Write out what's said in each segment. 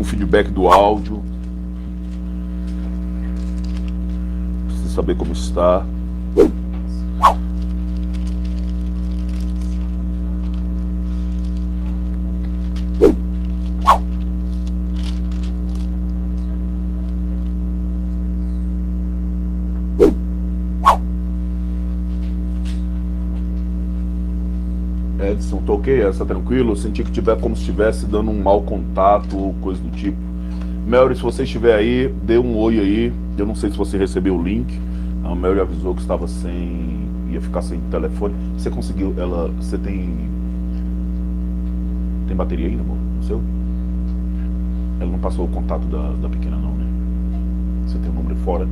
feedback do áudio. Preciso saber como está. Edson, tô ok? Essa tranquilo? Eu senti que tiver como se estivesse dando um mau contato ou coisa do tipo. Melry, se você estiver aí, dê um oi aí. Eu não sei se você recebeu o link. A Melry avisou que estava sem... ia ficar sem telefone. Você conseguiu... ela... Você tem... Tem bateria ainda, amor? No seu? Ela não passou o contato da pequena não, né? Você tem o número fora?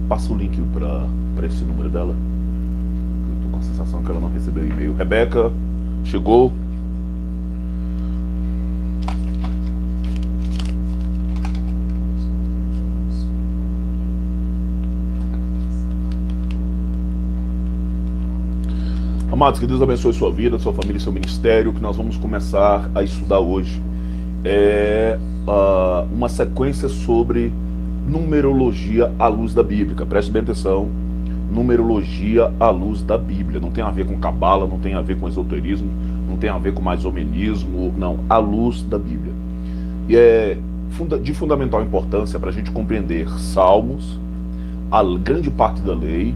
Passa o link pra esse número dela. Com a sensação que ela não recebeu e-mail. Rebeca, chegou? Amados, que Deus abençoe sua vida, sua família e seu ministério. Que nós vamos começar a estudar hoje é uma sequência sobre numerologia à luz da Bíblia. Preste bem atenção. Numerologia à luz da Bíblia. Não tem a ver com cabala, não tem a ver com esoterismo, não tem a ver com mais-ou-menismo, não. À luz da Bíblia. E é de fundamental importância para a gente compreender Salmos, a grande parte da lei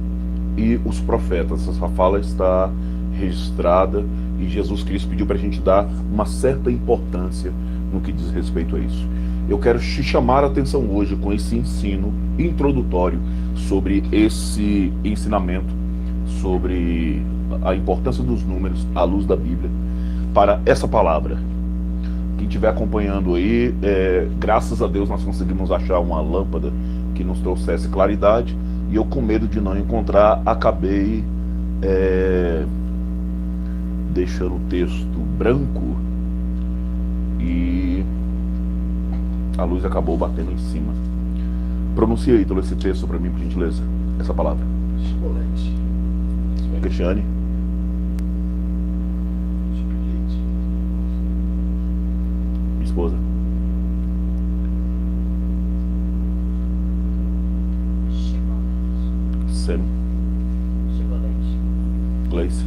e os profetas. Essa fala está registrada e Jesus Cristo pediu para a gente dar uma certa importância no que diz respeito a isso. Eu quero te chamar a atenção hoje com esse ensino introdutório sobre esse ensinamento, sobre a importância dos números à luz da Bíblia, para essa palavra. Quem estiver acompanhando aí, graças a Deus nós conseguimos achar uma lâmpada que nos trouxesse claridade, e eu, com medo de não encontrar, acabei deixando o texto branco e a luz acabou batendo em cima. Pronuncia aí todo esse texto para mim, por gentileza, essa palavra. Chocolate. Cristiane. Minha esposa. Sam. Gleice.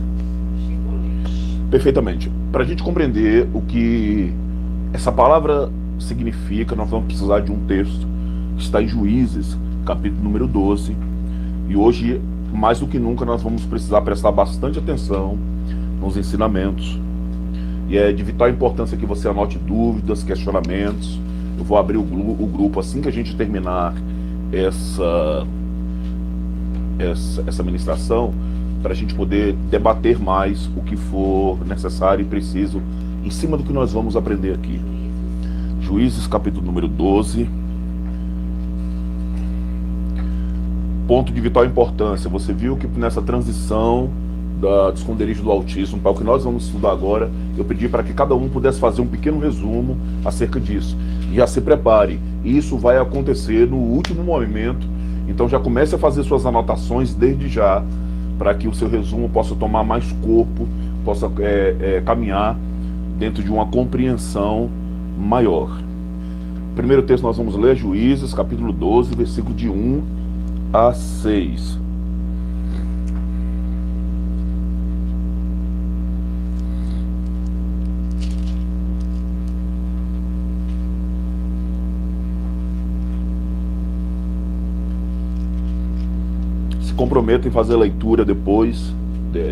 Perfeitamente. Para a gente compreender o que essa palavra significa, nós vamos precisar de um texto que está em Juízes, capítulo número 12. E hoje, mais do que nunca, nós vamos precisar prestar bastante atenção nos ensinamentos. E é de vital importância que você anote dúvidas, questionamentos. Eu vou abrir o grupo assim que a gente terminar essa ministração, para a gente poder debater mais o que for necessário e preciso em cima do que nós vamos aprender aqui. Juízes, capítulo número 12. Ponto de vital importância. Você viu que nessa transição do esconderijo do Altíssimo para o que nós vamos estudar agora, eu pedi para que cada um pudesse fazer um pequeno resumo acerca disso. E já se prepare. Isso vai acontecer no último momento. Então já comece a fazer suas anotações desde já, para que o seu resumo possa tomar mais corpo, possa caminhar dentro de uma compreensão maior. Primeiro texto nós vamos ler Juízes, capítulo 12, versículo de 1 a 6. Se comprometa em fazer a leitura depois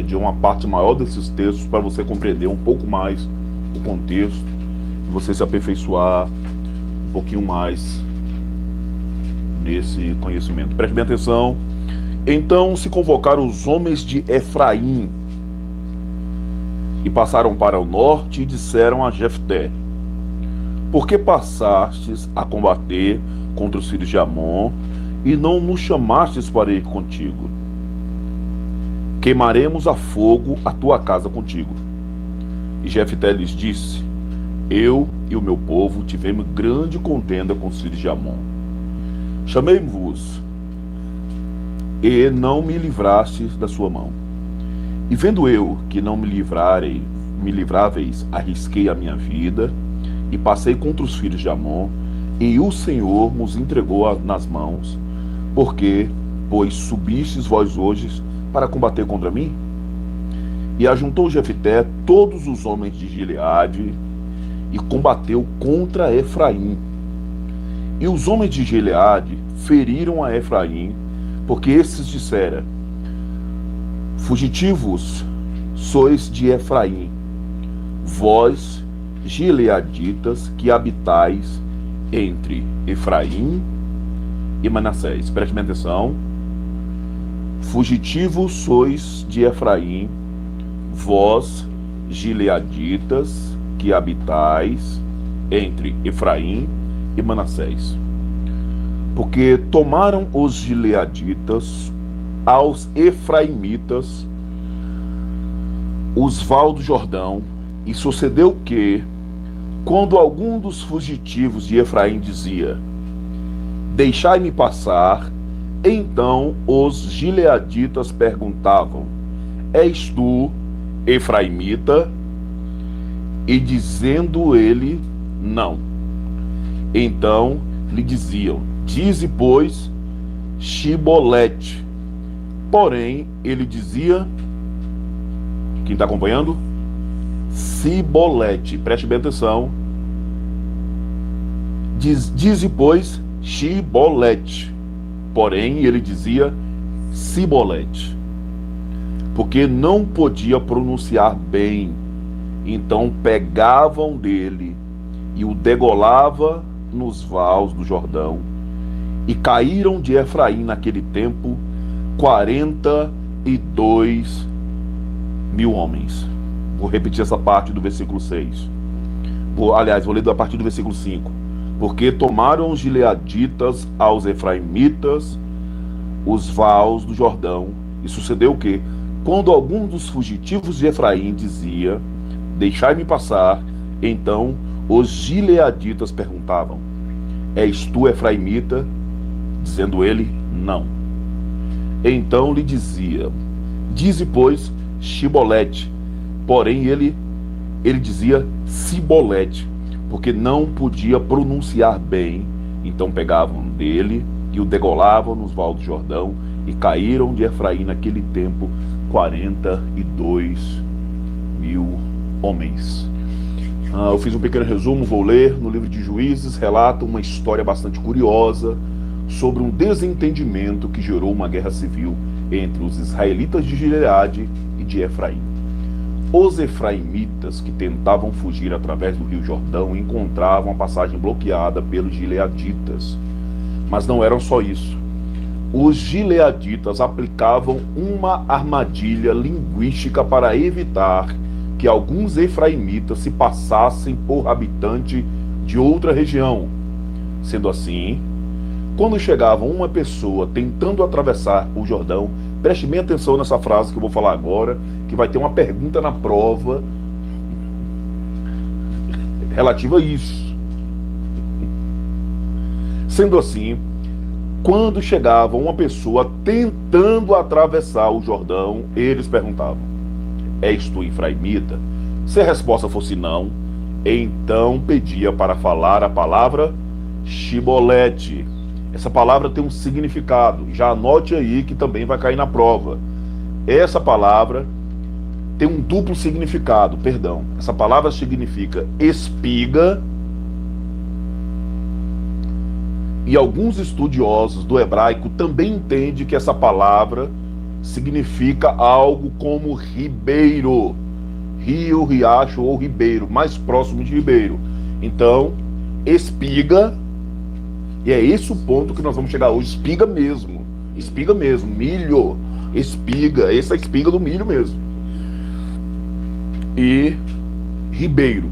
de uma parte maior desses textos, para você compreender um pouco mais o contexto, você se aperfeiçoar um pouquinho mais nesse conhecimento. Preste bem atenção. Então se convocaram os homens de Efraim e passaram para o norte e disseram a Jefté: por que passastes a combater contra os filhos de Amon e não nos chamastes para ir contigo? Queimaremos a fogo a tua casa contigo. E Jefté lhes disse: eu e o meu povo tivemos grande contenda com os filhos de Amon. Chamei-vos e não me livrastes da sua mão. E vendo eu que não me livrarei me livráveis, arrisquei a minha vida e passei contra os filhos de Amon, e o Senhor nos entregou nas mãos, porque, pois, subistes vós hoje para combater contra mim? E ajuntou Jefté todos os homens de Gileade e combateu contra Efraim. E os homens de Gileade feriram a Efraim, porque esses disseram: fugitivos sois de Efraim, vós, gileaditas, que habitais entre Efraim e Manassés. Preste bem atenção. Fugitivos sois de Efraim, vós, gileaditas, que habitais entre Efraim e Manassés. Porque tomaram os gileaditas aos efraimitas os vales do Jordão, e sucedeu que, quando algum dos fugitivos de Efraim dizia: deixai-me passar, então os gileaditas perguntavam: és tu efraimita? E dizendo ele: não, então lhe diziam: dize, pois, Shibolete. Porém, ele dizia, quem está acompanhando? Sibolete. Preste bem atenção. Dize, pois, Shibolete. Porém, ele dizia Sibolete, porque não podia pronunciar bem. Então pegavam dele e o degolava nos vales do Jordão. E caíram de Efraim naquele tempo 42 mil homens. Vou repetir essa parte do versículo 6. Aliás, vou ler a partir do versículo 5. Porque tomaram os gileaditas aos efraimitas os vales do Jordão. E sucedeu o quê? Quando algum dos fugitivos de Efraim dizia: deixai-me passar, então os gileaditas perguntavam: és tu efraimita? Dizendo ele: não. Então lhe dizia: dize, pois, Shibolete. Porém ele dizia Sibolete, porque não podia pronunciar bem. Então pegavam dele e o degolavam nos vales do Jordão, e caíram de Efraim naquele tempo 42 mil homens. Eu fiz um pequeno resumo, vou ler. No livro de Juízes relata uma história bastante curiosa sobre um desentendimento que gerou uma guerra civil entre os israelitas de Gileade e de Efraim. Os efraimitas que tentavam fugir através do rio Jordão encontravam a passagem bloqueada pelos gileaditas. Mas não eram só isso. Os gileaditas aplicavam uma armadilha linguística para evitar que alguns efraimitas se passassem por habitante de outra região. Sendo assim, quando chegava uma pessoa tentando atravessar o Jordão, preste bem atenção nessa frase que eu vou falar agora, que vai ter uma pergunta na prova relativa a isso. Sendo assim, quando chegava uma pessoa tentando atravessar o Jordão, eles perguntavam: és tu efraimita? Se a resposta fosse não, então pedia para falar a palavra Shibolete. Essa palavra tem um significado, já anote aí que também vai cair na prova. Essa palavra tem um duplo significado, perdão. Essa palavra significa espiga, e alguns estudiosos do hebraico também entendem que essa palavra significa algo como ribeiro, rio, riacho ou ribeiro, mais próximo de ribeiro. Então, espiga, e é esse o ponto que nós vamos chegar hoje, espiga mesmo, milho, espiga, essa é a espiga do milho mesmo. E ribeiro.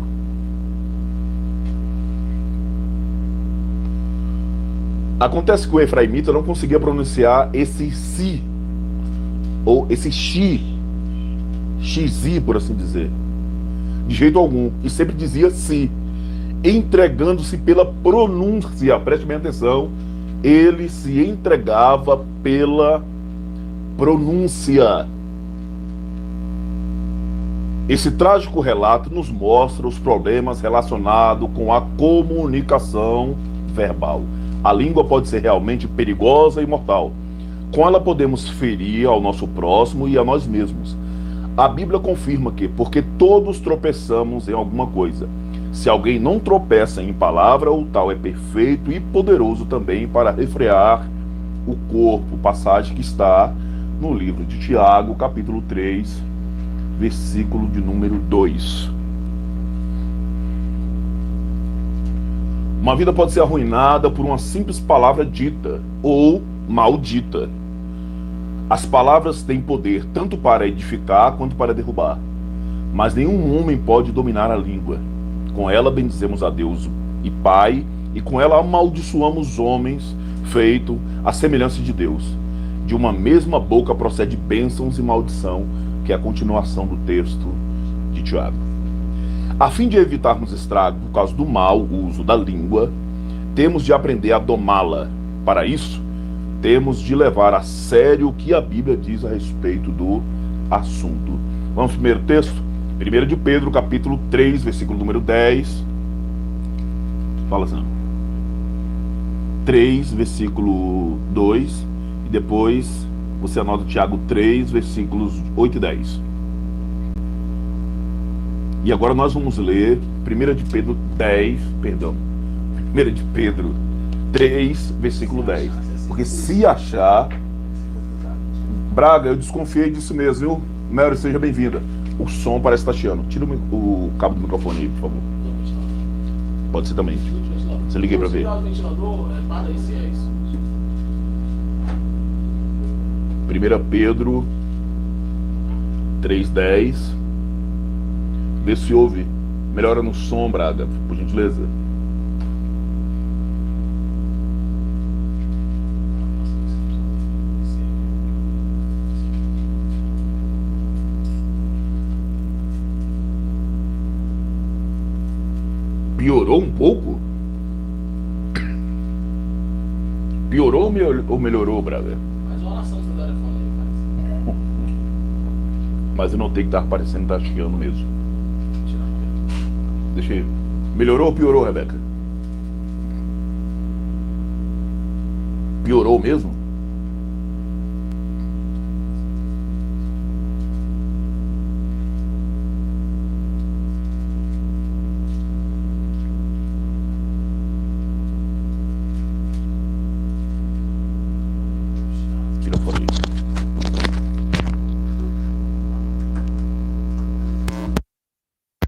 Acontece que o efraimita não conseguia pronunciar esse si, ou esse xi, por assim dizer, de jeito algum, e sempre dizia si, entregando-se pela pronúncia. Preste bem atenção, ele se entregava pela pronúncia. Esse trágico relato nos mostra os problemas relacionados com a comunicação verbal. A língua pode ser realmente perigosa e mortal. Com ela podemos ferir ao nosso próximo e a nós mesmos. A Bíblia confirma que, porque todos tropeçamos em alguma coisa, se alguém não tropeça em palavra, o tal é perfeito e poderoso também para refrear o corpo. Passagem que está no livro de Tiago, capítulo 3, versículo de número 2. Uma vida pode ser arruinada por uma simples palavra dita ou maldita. As palavras têm poder tanto para edificar quanto para derrubar. Mas nenhum homem pode dominar a língua. Com ela bendizemos a Deus e Pai, e com ela amaldiçoamos os homens, feito à semelhança de Deus. De uma mesma boca procede bênçãos e maldição, que é a continuação do texto de Tiago. A fim de evitarmos estrago por causa do mau uso da língua, temos de aprender a domá-la. Para isso, temos de levar a sério o que a Bíblia diz a respeito do assunto. Vamos ao primeiro texto? 1 de Pedro, capítulo 3, versículo número 10. Fala assim. 3, versículo 2. E depois você anota Tiago 3, versículos 8 e 10. E agora nós vamos ler 1 de Pedro 10, perdão, 1 de Pedro 3, versículo 10. Porque se achar... Braga, eu desconfiei disso mesmo, viu? Mary, seja bem-vinda. O som parece estar chiando. Tira o cabo do microfone aí, por favor. Pode ser também. Você liguei pra ver. 1 Pedro 3,10. Vê se ouve. Melhora no som, Braga, por gentileza. Piorou um pouco? Piorou ou melhorou, Braga? Faz uma oração pro telefone aí, faz. Mas eu notei que tá aparecendo, tá chiando mesmo. Deixa eu... Melhorou ou piorou, Rebeca? Piorou mesmo? Tira fora aí.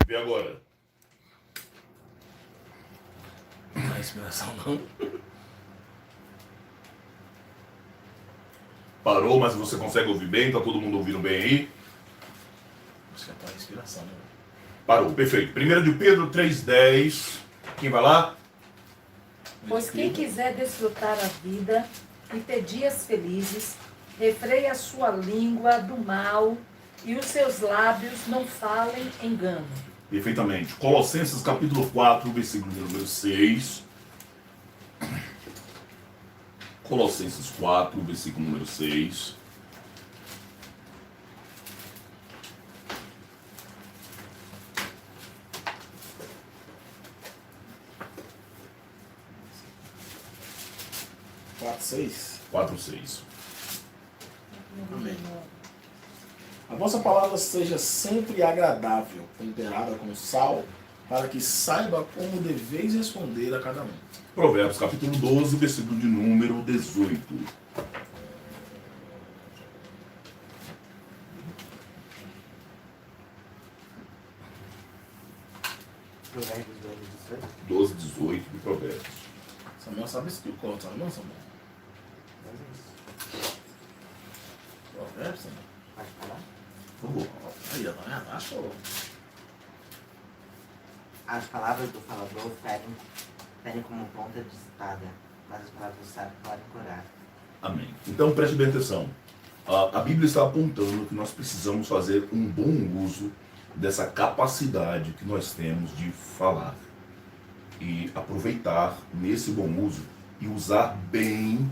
E agora? Não é inspiração, não. Parou, mas você consegue ouvir bem? Tá todo mundo ouvindo bem aí? Acho que é para inspiração, né? Parou, perfeito. 1 de Pedro 3,10. Quem vai lá? Pois quem quiser desfrutar a vida e ter dias felizes, refreie a sua língua do mal e os seus lábios não falem engano. Perfeitamente. Colossenses capítulo 4, versículo de número 6. Colossenses 4, versículo número 6. Quatro, seis. 4, 6. Amém. A vossa palavra seja sempre agradável, temperada com sal, para que saiba como deveis responder a cada um. Provérbios capítulo 12, versículo de número 18. Provérbios 12, 18. 12, 18 de Provérbios. Samuel sabe escrever quanto, sabe não, Samuel? Provérbios, Samuel? Pode falar? Por favor. Aí, ó, tá vendo? Achou. As palavras do falador ferem como ponta de espada, mas as palavras do sábio podem curar. Amém. Então preste bem atenção. A Bíblia está apontando que nós precisamos fazer um bom uso dessa capacidade que nós temos de falar. E aproveitar nesse bom uso e usar bem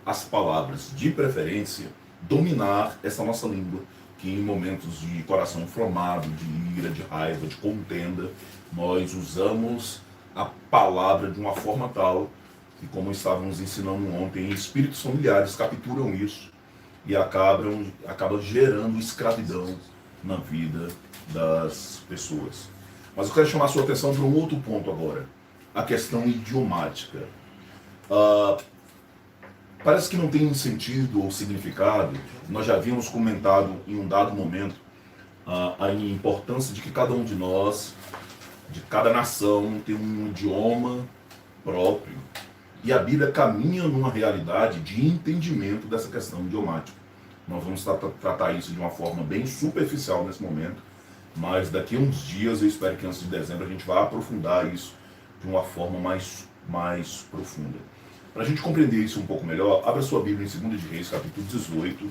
as palavras. De preferência, dominar essa nossa língua, que em momentos de coração inflamado, de ira, de raiva, de contenda, nós usamos a palavra de uma forma tal que, como estávamos ensinando ontem, espíritos familiares capturam isso e acabam gerando escravidão na vida das pessoas. Mas eu quero chamar a sua atenção para um outro ponto agora, a questão idiomática. Parece que não tem sentido ou significado. Nós já havíamos comentado em um dado momento a importância de que cada um de nós, de cada nação, tem um idioma próprio. E a Bíblia caminha numa realidade de entendimento dessa questão idiomática. Nós vamos tratar isso de uma forma bem superficial nesse momento, mas daqui a uns dias, eu espero que antes de dezembro, a gente vá aprofundar isso de uma forma mais profunda. Para a gente compreender isso um pouco melhor, abra sua Bíblia em 2 de Reis, capítulo 18.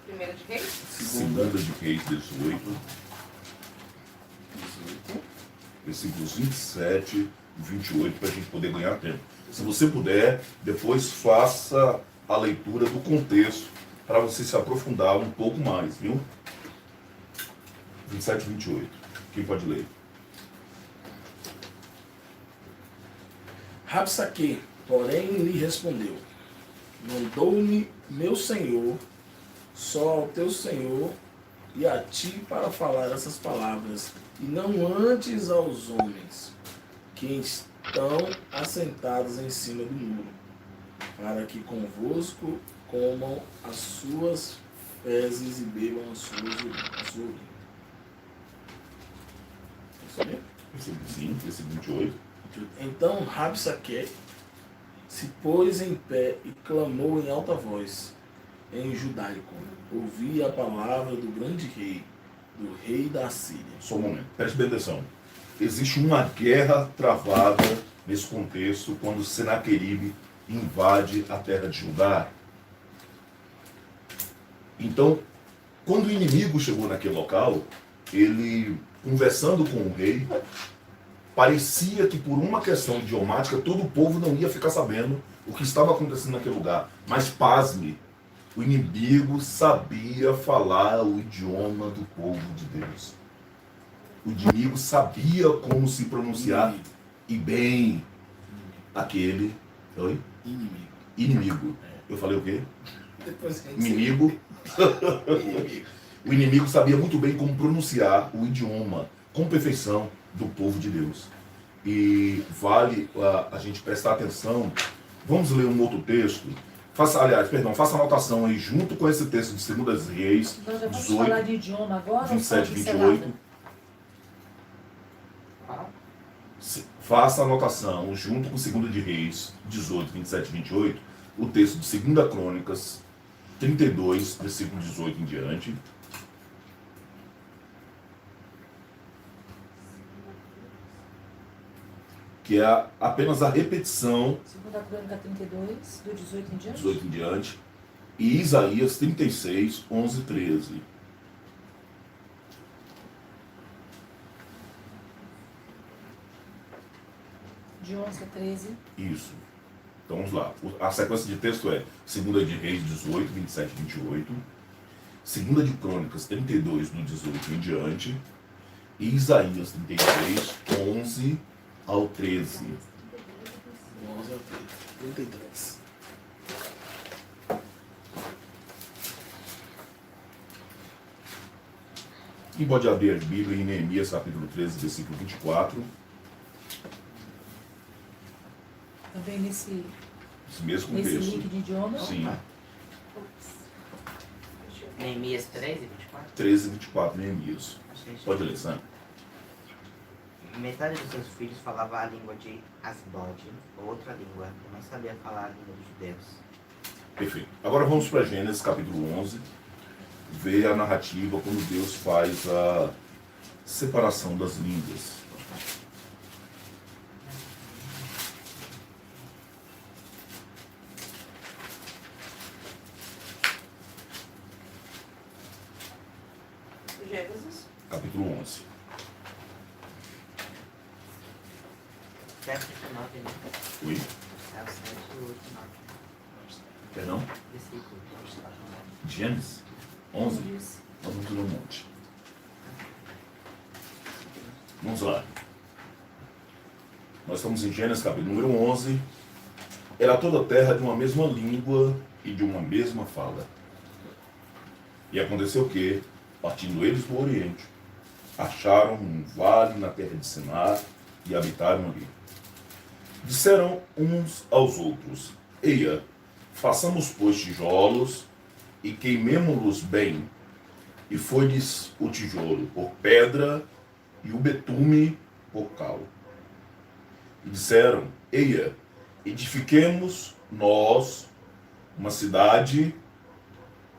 Primeira de Reis? 2 de Reis 18. Versículos 27 e 28, para a gente poder ganhar tempo. Se você puder, depois faça a leitura do contexto, para você se aprofundar um pouco mais, viu? 27 e 28. Quem pode ler? Rabsaque, porém, lhe respondeu: mandou-me meu senhor, só ao teu senhor e a ti para falar essas palavras, e não antes aos homens que estão assentados em cima do muro, para que convosco comam as suas fezes e bebam a sua urina. Sim, esse 28. Então Rabsaque se pôs em pé e clamou em alta voz, em judaico: ouvi a palavra do grande rei, do rei da Síria. Só um momento, preste bem atenção. Existe uma guerra travada nesse contexto quando Senaqueribe invade a terra de Judá. Então, quando o inimigo chegou naquele local, ele, conversando com o rei, parecia que por uma questão idiomática todo o povo não ia ficar sabendo o que estava acontecendo naquele lugar. Mas pasme, o inimigo sabia falar o idioma do povo de Deus. O inimigo sabia como se pronunciar e bem aquele... Oi? Inimigo. Eu falei o quê? Inimigo. O inimigo sabia muito bem como pronunciar o idioma com perfeição do povo de Deus. E vale a gente prestar atenção. Vamos ler um outro texto. Faça anotação aí junto com esse texto de 2 Reis. Nós já vamos 18, falar de idioma agora? 27 e ou só 28. Qual? Faça anotação junto com 2 de Reis 18, 27 e 28, o texto de 2 Crônicas 32, versículo 18 em diante. Que é apenas a repetição, 2 Crônica 32, do 18 em diante. 18 em diante, e Isaías 36, 11 e 13. De 11 a 13. Isso. Então vamos lá. A sequência de texto é 2 de Reis 18, 27 e 28, 2 de Crônicas 32, do 18 em diante, e Isaías 33, 11 ao 13. 11 ao 33. Quem pode abrir a Bíblia em Neemias capítulo 13, versículo 24. Também nesse Mesmo link texto. de idiomas. Sim. Neemias 13, 24? 13 e 24, Neemias. Achei. Pode ler, Sam. Metade dos seus filhos falava a língua de Asbode, outra língua, e não sabia falar a língua dos judeus. Perfeito. Agora vamos para Gênesis capítulo 11, ver a narrativa quando Deus faz a separação das línguas. Gênesis. Capítulo 11. 7 e 9, né? Ui, É o 7 e o 8 e 9. perdão? Versículo. Gênesis 11. Isso. Nós vamos ler um monte. Vamos lá. Nós estamos em Gênesis capítulo número 11. Era toda a terra de uma mesma língua e de uma mesma fala. E aconteceu que, partindo eles do Oriente, acharam um vale na terra de Sinar e habitaram ali. Disseram uns aos outros: Eia, façamos, pois, tijolos e queimemo-los bem. E foi-lhes o tijolo por pedra e o betume por cal. E disseram: Eia, edifiquemos nós uma cidade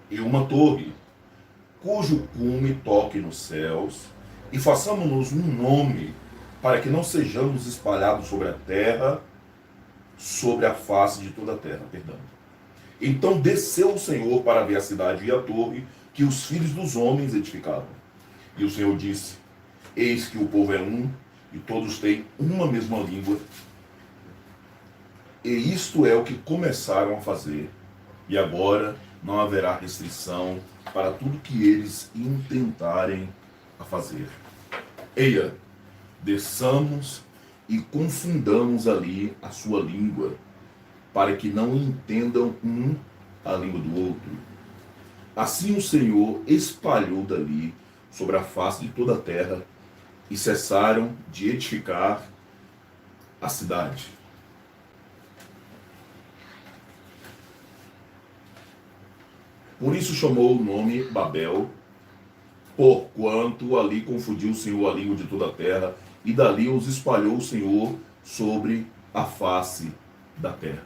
e uma torre, cujo cume toque nos céus, e façamo-nos um nome, para que não sejamos espalhados sobre a terra, sobre a face de toda a terra. Perdão. Então desceu o Senhor para ver a cidade e a torre que os filhos dos homens edificavam. E o Senhor disse: Eis que o povo é um, e todos têm uma mesma língua. E isto é o que começaram a fazer. E agora não haverá restrição para tudo que eles intentarem a fazer. Eia, desçamos e confundamos ali a sua língua, para que não entendam um a língua do outro. Assim o Senhor espalhou dali sobre a face de toda a terra, e cessaram de edificar a cidade. Por isso chamou o nome Babel, porquanto ali confundiu o Senhor a língua de toda a terra, e dali os espalhou o Senhor sobre a face da terra.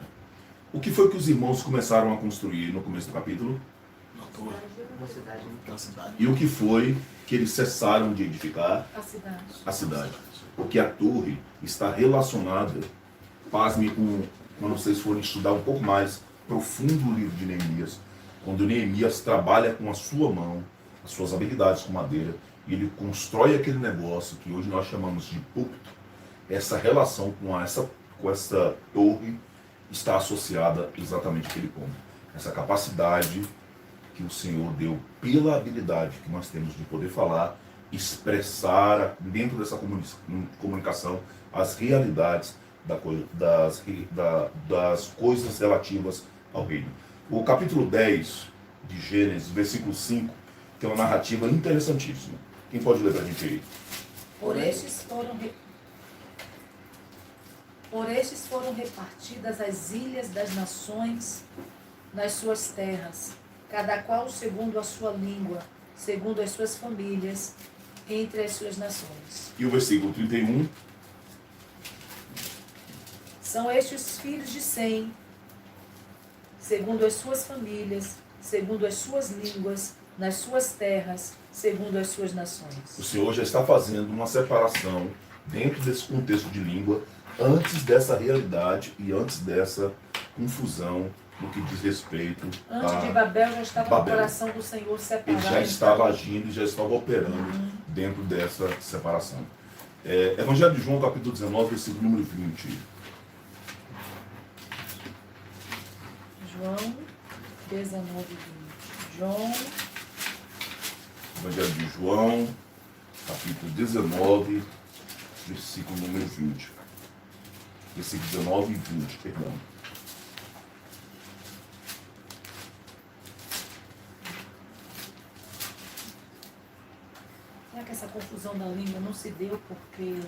O que foi que os irmãos começaram a construir no começo do capítulo? Na torre, Uma cidade. na cidade. E o que foi que eles cessaram de edificar? A cidade. A cidade. Porque a torre está relacionada, pasme, com, quando vocês forem estudar um pouco mais profundo o livro de Neemias, quando Neemias trabalha com a sua mão, as suas habilidades com madeira, e ele constrói aquele negócio que hoje nós chamamos de púlpito. Essa relação com essa torre está associada exatamente àquele ponto. Essa capacidade que o Senhor deu pela habilidade que nós temos de poder falar, expressar dentro dessa comunicação as realidades das coisas relativas ao reino. O capítulo 10 de Gênesis, versículo 5, tem uma narrativa interessantíssima. Quem pode ler para a gente aí? Por estes foram repartidas as ilhas das nações nas suas terras, cada qual segundo a sua língua, segundo as suas famílias, entre as suas nações. E o versículo 31? São estes os filhos de Sem, segundo as suas famílias, segundo as suas línguas, nas suas terras, segundo as suas nações. O Senhor já está fazendo uma separação dentro desse contexto de língua, antes dessa realidade e antes dessa confusão no que diz respeito Antes de Babel já estava Babel. no coração do Senhor separado. Ele já estava agindo e já estava operando dentro dessa separação. Evangelho de João, capítulo 19, versículo número 20. João 19, 20. João, Evangelho de João, capítulo 19, versículo número 20. Versículo 19 e 20, perdão. será que essa confusão da língua não se deu porque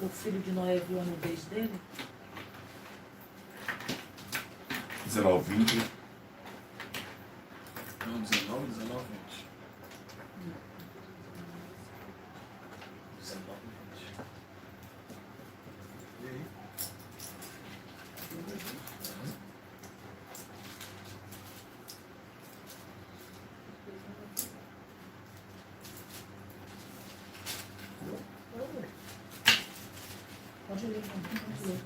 o filho de Noé viu a nudez dele? 19, 20. Não, 19, 19, 20. 19, 20. E aí? Pode ler, pode ler.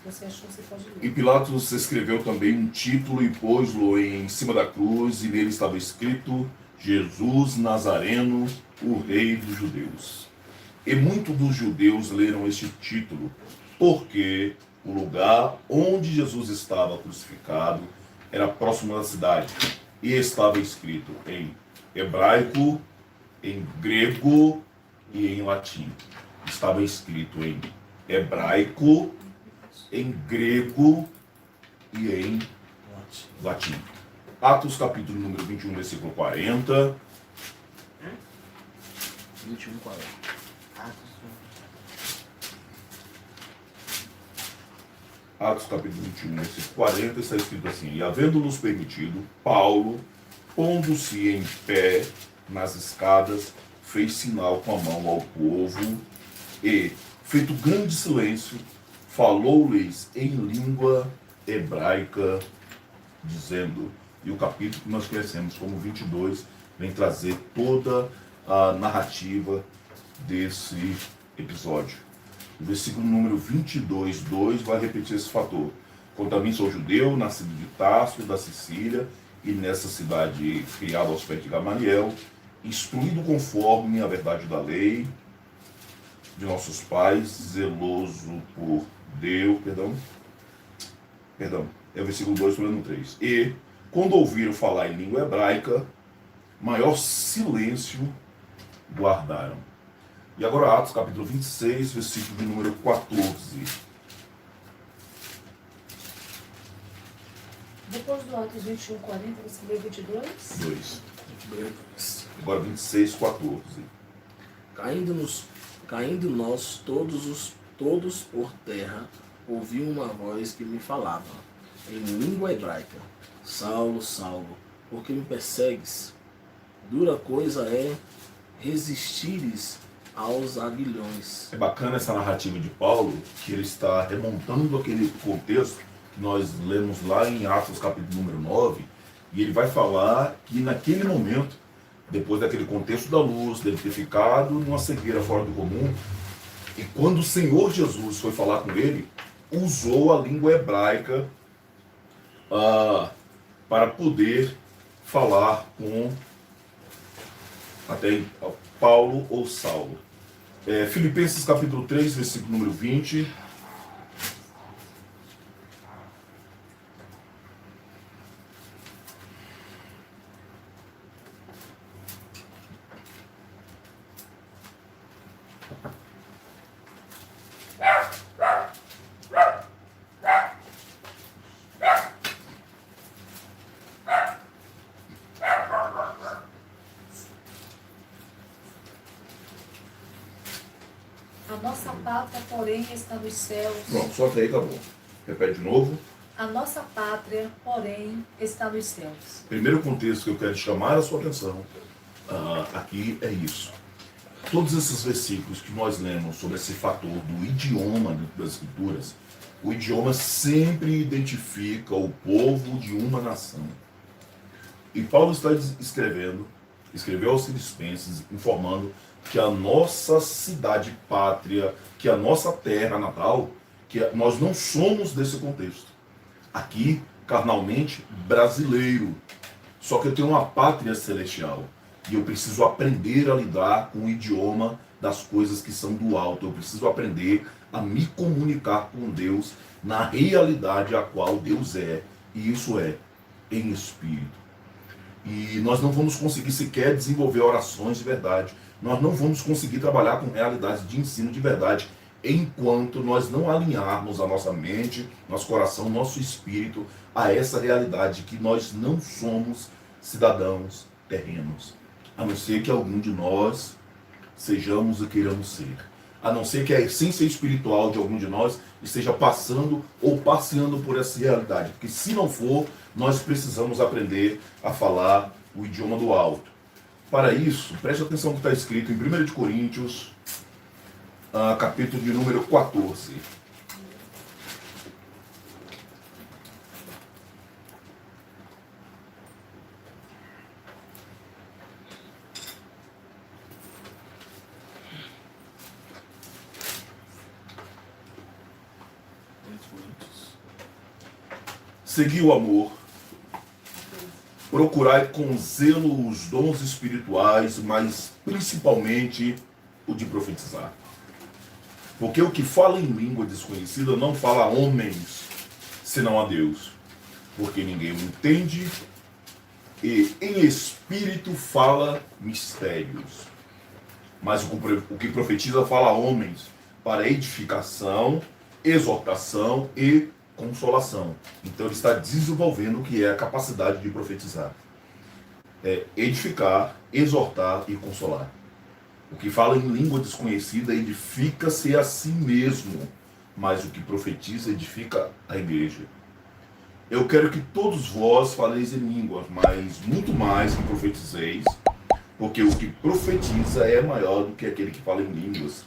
Você achou, você pode ler. E Pilatos escreveu também um título e pôs-lo em cima da cruz, e nele estava escrito: Jesus Nazareno, o Rei dos Judeus. E muitos dos judeus leram este título porque o lugar onde Jesus estava crucificado era próximo da cidade e estava escrito em hebraico, em grego e em latim. Estava escrito em hebraico, em grego e em latim. Atos capítulo número 21, versículo 40. 21, 40. Atos capítulo 21, versículo 40, está escrito assim: e havendo-nos permitido, Paulo, pondo-se em pé nas escadas, fez sinal com a mão ao povo e, feito grande silêncio, falou-lhes em língua hebraica, dizendo, e o capítulo que nós conhecemos como 22 vem trazer toda a narrativa desse episódio. O versículo número 22, 2 vai repetir esse fator. Quanto a mim, sou judeu, nascido de Tarso, da Sicília, e nessa cidade criado aos pés de Gamaliel, instruído conforme a verdade da lei de nossos pais, zeloso por Deus, é o versículo 2, no 3. E, quando ouviram falar em língua hebraica, maior silêncio guardaram. E agora Atos capítulo 26, versículo de número 14. Depois do Atos 21, 40, você leu 22? 2. Agora 26, 14. Caindo nós todos por terra, ouvi uma voz que me falava, em língua hebraica: Saulo, Saulo, por que me persegues? Dura coisa é resistires aos aguilhões. É bacana essa narrativa de Paulo, que ele está remontando aquele contexto que nós lemos lá em Atos capítulo número 9, e ele vai falar que naquele momento, depois daquele contexto da luz, dele ter ficado numa cegueira fora do comum, e quando o Senhor Jesus foi falar com ele, usou a língua hebraica para poder falar com até Paulo ou Saulo. Filipenses capítulo 3, versículo número 20. A nossa pátria, porém, está nos céus. Pronto, só até aí acabou. Repete de novo. A nossa pátria, porém, está nos céus. Primeiro contexto que eu quero chamar a sua atenção aqui é isso. Todos esses versículos que nós lemos sobre esse fator do idioma das Escrituras, o idioma sempre identifica o povo de uma nação. E Paulo está escreveu aos Filipenses, informando que a nossa cidade pátria, que a nossa terra natal, que nós não somos desse contexto. Aqui, carnalmente, brasileiro. Só que eu tenho uma pátria celestial. E eu preciso aprender a lidar com o idioma das coisas que são do alto. Eu preciso aprender a me comunicar com Deus na realidade a qual Deus é. E isso é em espírito. E nós não vamos conseguir sequer desenvolver orações de verdade. Nós não vamos conseguir trabalhar com realidades de ensino de verdade enquanto nós não alinharmos a nossa mente, nosso coração, nosso espírito a essa realidade que nós não somos cidadãos terrenos. A não ser que algum de nós sejamos e queiramos ser. A não ser que a essência espiritual de algum de nós esteja passando ou passeando por essa realidade. Porque se não for, nós precisamos aprender a falar o idioma do alto. Para isso, preste atenção no que está escrito em 1 de Coríntios, capítulo de número 14. Segui o amor, procurai com zelo os dons espirituais, mas principalmente o de profetizar. Porque o que fala em língua desconhecida não fala a homens, senão a Deus. Porque ninguém o entende e em espírito fala mistérios. Mas o que profetiza fala a homens para edificação, exortação e consolação. Então ele está desenvolvendo o que é a capacidade de profetizar. É edificar, exortar e consolar. O que fala em língua desconhecida edifica-se a si mesmo, mas o que profetiza edifica a igreja. Eu quero que todos vós faleis em línguas, mas muito mais que profetizeis, porque o que profetiza é maior do que aquele que fala em línguas,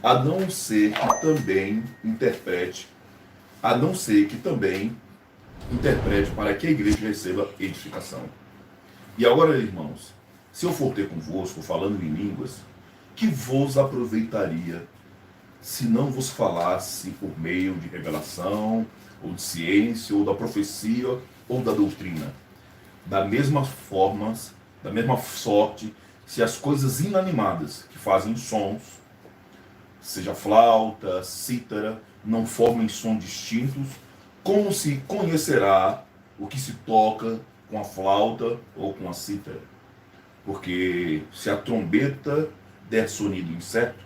a não ser que também interprete para que a igreja receba edificação. E agora, irmãos, se eu for ter convosco falando em línguas, que vos aproveitaria se não vos falasse por meio de revelação, ou de ciência, ou da profecia, ou da doutrina? Da mesma sorte, se as coisas inanimadas que fazem sons, seja flauta, cítara, não formem sons distintos, como se conhecerá o que se toca com a flauta ou com a cítara? Porque se a trombeta der sonido incerto,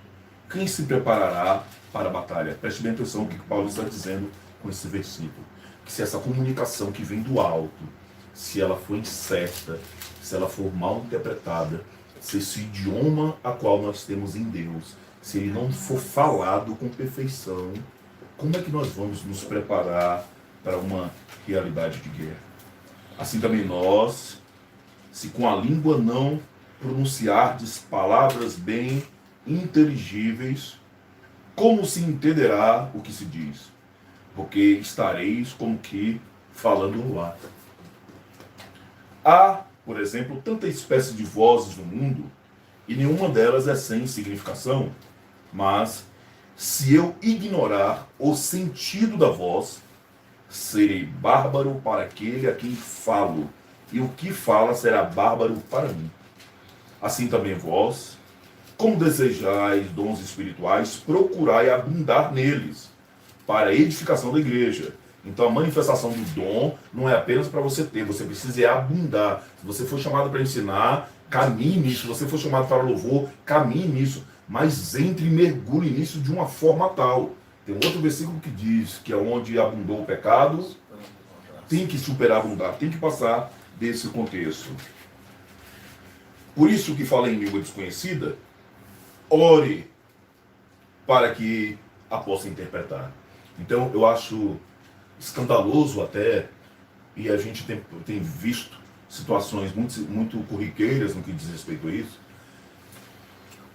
quem se preparará para a batalha? Preste bem atenção no que Paulo está dizendo com esse versículo. Que se essa comunicação que vem do alto, se ela for incerta, se ela for mal interpretada, se esse idioma a qual nós temos em Deus, se ele não for falado com perfeição, como é que nós vamos nos preparar para uma realidade de guerra? Assim também nós, se com a língua não pronunciardes palavras bem inteligíveis, como se entenderá o que se diz? Porque estareis como que falando no ar. Há, por exemplo, tanta espécie de vozes no mundo, e nenhuma delas é sem significação, mas se eu ignorar o sentido da voz, serei bárbaro para aquele a quem falo, e o que fala será bárbaro para mim. Assim também vós, como desejais dons espirituais, procurai abundar neles, para a edificação da igreja. Então a manifestação do dom não é apenas para você ter, você precisa abundar. Se você for chamado para ensinar, caminhe nisso. Se você for chamado para louvor, caminhe nisso. Mas entre e mergulhe nisso de uma forma tal. Tem um outro versículo que diz que onde abundou o pecado, tem que superabundar, tem que passar desse contexto. Por isso que fala em língua desconhecida, ore para que a possa interpretar. Então eu acho escandaloso até, e a gente tem visto situações muito corriqueiras no que diz respeito a isso.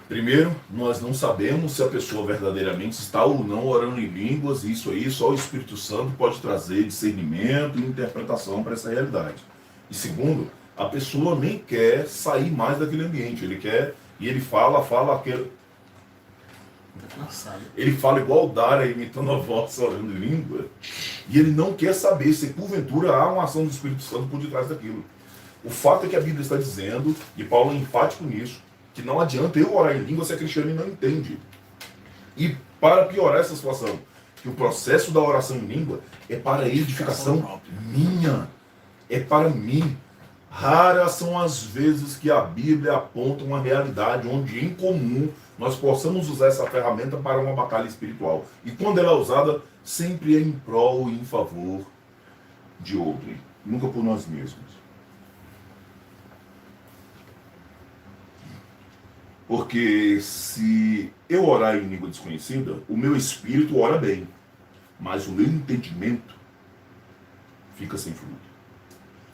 Primeiro, nós não sabemos se a pessoa verdadeiramente está ou não orando em línguas, e isso aí só o Espírito Santo pode trazer discernimento e interpretação para essa realidade. E segundo, a pessoa nem quer sair mais daquele ambiente, ele quer, e ele fala aquele... Ele fala igual Dara, imitando a voz, orando em língua, e ele não quer saber se porventura há uma ação do Espírito Santo por detrás daquilo. O fato é que a Bíblia está dizendo, e Paulo é enfático nisso, que não adianta eu orar em língua se a cristiana não entende. E para piorar essa situação, que o processo da oração em língua é para a edificação minha, é para mim. Raras são as vezes que a Bíblia aponta uma realidade onde em comum nós possamos usar essa ferramenta para uma batalha espiritual. E quando ela é usada, sempre é em prol e em favor de outrem, nunca por nós mesmos. Porque se eu orar em língua desconhecida, o meu espírito ora bem, mas o meu entendimento fica sem fruto.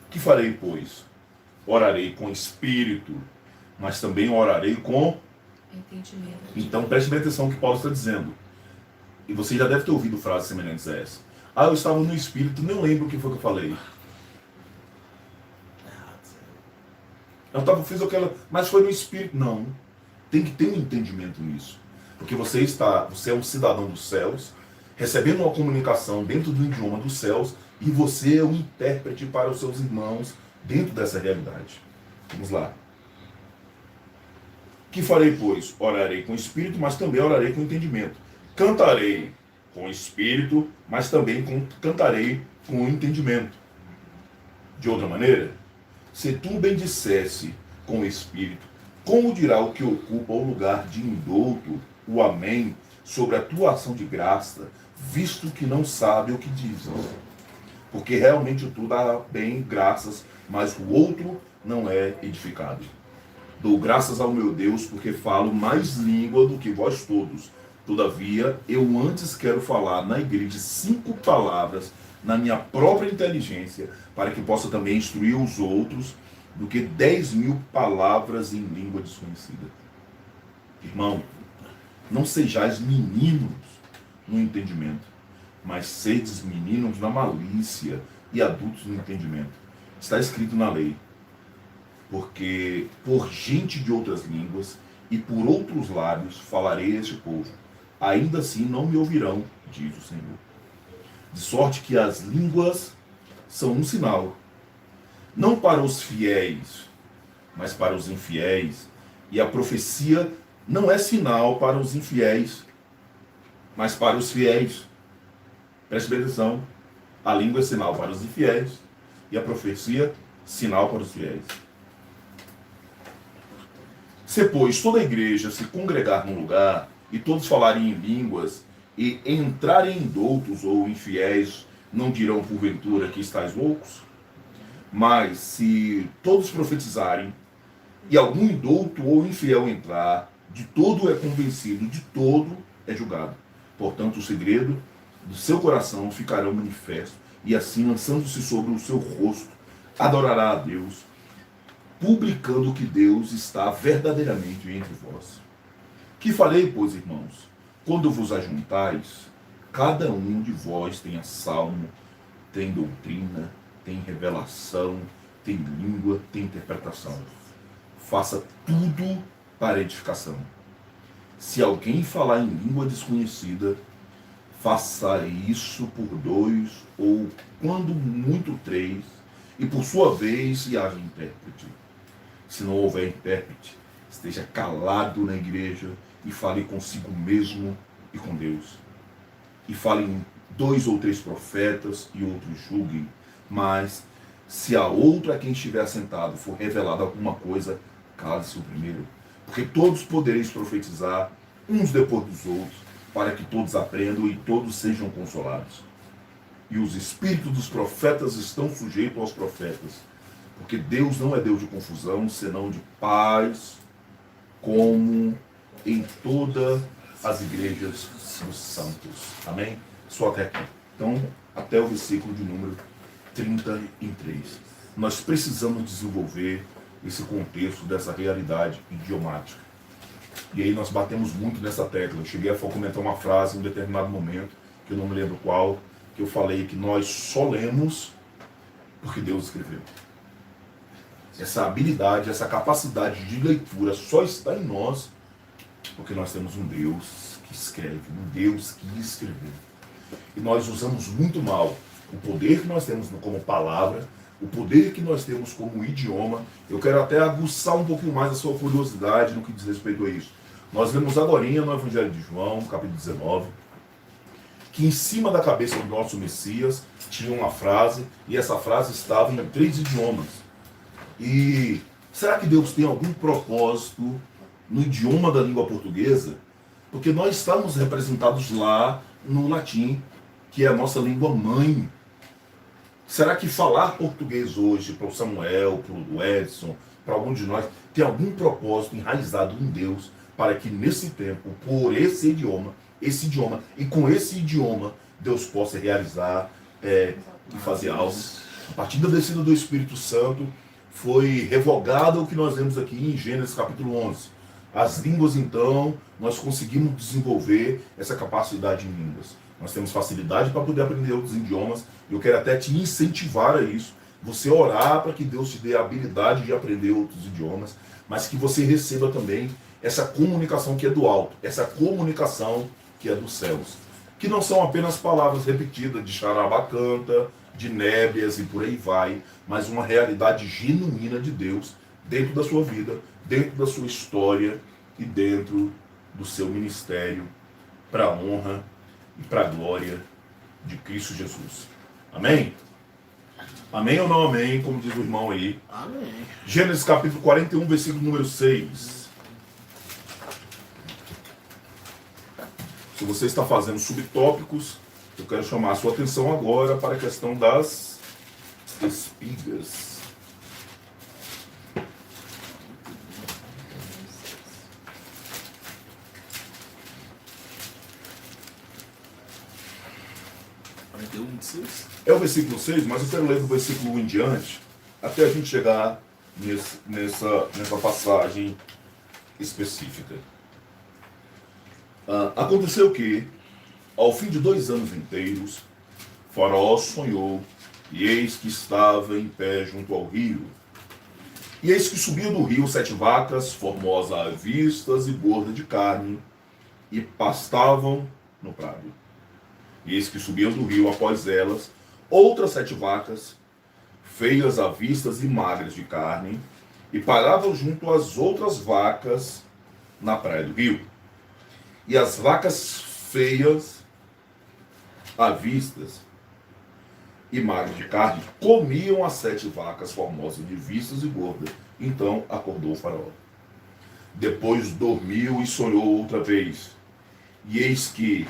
O que farei, pois? Orarei com espírito, mas também orarei com entendimento. Então preste bem atenção no que Paulo está dizendo. E você já deve ter ouvido frases semelhantes a essa. Ah, eu estava no espírito, não lembro o que foi que eu falei. Fiz aquela, mas foi no espírito. Não. Tem que ter um entendimento nisso. Porque você é um cidadão dos céus, recebendo uma comunicação dentro do idioma dos céus, e você é um intérprete para os seus irmãos dentro dessa realidade. Vamos lá. Que farei, pois? Orarei com espírito, mas também orarei com entendimento. Cantarei com espírito, mas também cantarei com entendimento. De outra maneira, se tu bendissesse com o espírito, como dirá o que ocupa o lugar de indouto, o amém, sobre a tua ação de graça, visto que não sabe o que dizes? Porque realmente tu dá bem graças, mas o outro não é edificado. Dou graças ao meu Deus, porque falo mais língua do que vós todos. Todavia, eu antes quero falar na igreja 5 palavras na minha própria inteligência, para que possa também instruir os outros, do que 10.000 palavras em língua desconhecida. Irmão, não sejais meninos no entendimento, mas sedes meninos na malícia e adultos no entendimento. Está escrito na lei: porque por gente de outras línguas e por outros lábios falarei a este povo, ainda assim não me ouvirão, diz o Senhor. De sorte que as línguas são um sinal, não para os fiéis, mas para os infiéis, e a profecia não é sinal para os infiéis, mas para os fiéis. Preste bem atenção, a língua é sinal para os infiéis, e a profecia, sinal para os fiéis. Se, pois, toda a igreja se congregar num lugar, e todos falarem em línguas, e entrarem indoutos ou infiéis, não dirão porventura que estáis loucos? Mas se todos profetizarem, e algum indouto ou infiel entrar, de todo é convencido, de todo é julgado. Portanto, o segredo do seu coração ficará manifesto, e assim, lançando-se sobre o seu rosto, adorará a Deus, publicando que Deus está verdadeiramente entre vós. Que farei, pois, irmãos? Quando vos ajuntais, cada um de vós tenha salmo, tem doutrina, tem revelação, tem língua, tem interpretação. Faça tudo para edificação. Se alguém falar em língua desconhecida, faça isso por 2, ou quando muito 3, e por sua vez se haja intérprete. Se não houver intérprete, esteja calado na igreja e fale consigo mesmo e com Deus. E falem 2 ou 3 profetas e outros julguem. Mas se a outra a quem estiver sentado for revelada alguma coisa, cale-se o primeiro. Porque todos podereis profetizar, uns depois dos outros, para que todos aprendam e todos sejam consolados. E os espíritos dos profetas estão sujeitos aos profetas, porque Deus não é Deus de confusão, senão de paz, como em todas as igrejas dos santos. Amém? Só até aqui. Então, até o versículo de número 33. Nós precisamos desenvolver esse contexto dessa realidade idiomática. E aí nós batemos muito nessa tecla. Eu cheguei a comentar uma frase em um determinado momento, que eu não me lembro qual, que eu falei que nós só lemos porque Deus escreveu. Essa habilidade, essa capacidade de leitura só está em nós porque nós temos um Deus que escreve, um Deus que escreveu. E nós usamos muito mal o poder que nós temos como palavra, o poder que nós temos como idioma. Eu quero até aguçar um pouquinho mais a sua curiosidade no que diz respeito a isso. Nós vemos agorinha no Evangelho de João, capítulo 19, que em cima da cabeça do nosso Messias tinha uma frase, e essa frase estava em 3 idiomas. E será que Deus tem algum propósito no idioma da língua portuguesa? Porque nós estamos representados lá no latim, que é a nossa língua mãe. Será que falar português hoje para o Samuel, para o Edson, para algum de nós, tem algum propósito enraizado em Deus para que nesse tempo, por esse idioma, e com esse idioma, Deus possa realizar e fazer algo? A partir da descida do Espírito Santo, foi revogado o que nós vemos aqui em Gênesis capítulo 11. As línguas, então, nós conseguimos desenvolver essa capacidade em línguas. Nós temos facilidade para poder aprender outros idiomas. Eu quero até te incentivar a isso. Você orar para que Deus te dê a habilidade de aprender outros idiomas, mas que você receba também essa comunicação que é do alto, essa comunicação que é dos céus. Que não são apenas palavras repetidas de charabacanta, de nébias e por aí vai, mas uma realidade genuína de Deus dentro da sua vida, dentro da sua história e dentro do seu ministério, para a honra e para a glória de Cristo Jesus. Amém? Amém ou não amém, como diz o irmão aí? Amém. Gênesis capítulo 41, versículo número 6. Se você está fazendo subtópicos, eu quero chamar a sua atenção agora para a questão das espigas. É o versículo 6, mas eu quero ler do versículo 1 em diante, até a gente chegar nessa passagem específica. Aconteceu que, ao fim de 2 anos inteiros, Faraó sonhou, e eis que estava em pé junto ao rio. E eis que subiam do rio 7 vacas, formosas à vistas e gordas de carne, e pastavam no prado. E eis que subiam do rio após elas outras 7 vacas, feias à vistas e magras de carne, e paravam junto às outras vacas na praia do rio. E as vacas feias à vistas e magras de carne comiam as 7 vacas formosas de vistas e gordas. Então acordou o Faraó. Depois dormiu e sonhou outra vez. E eis que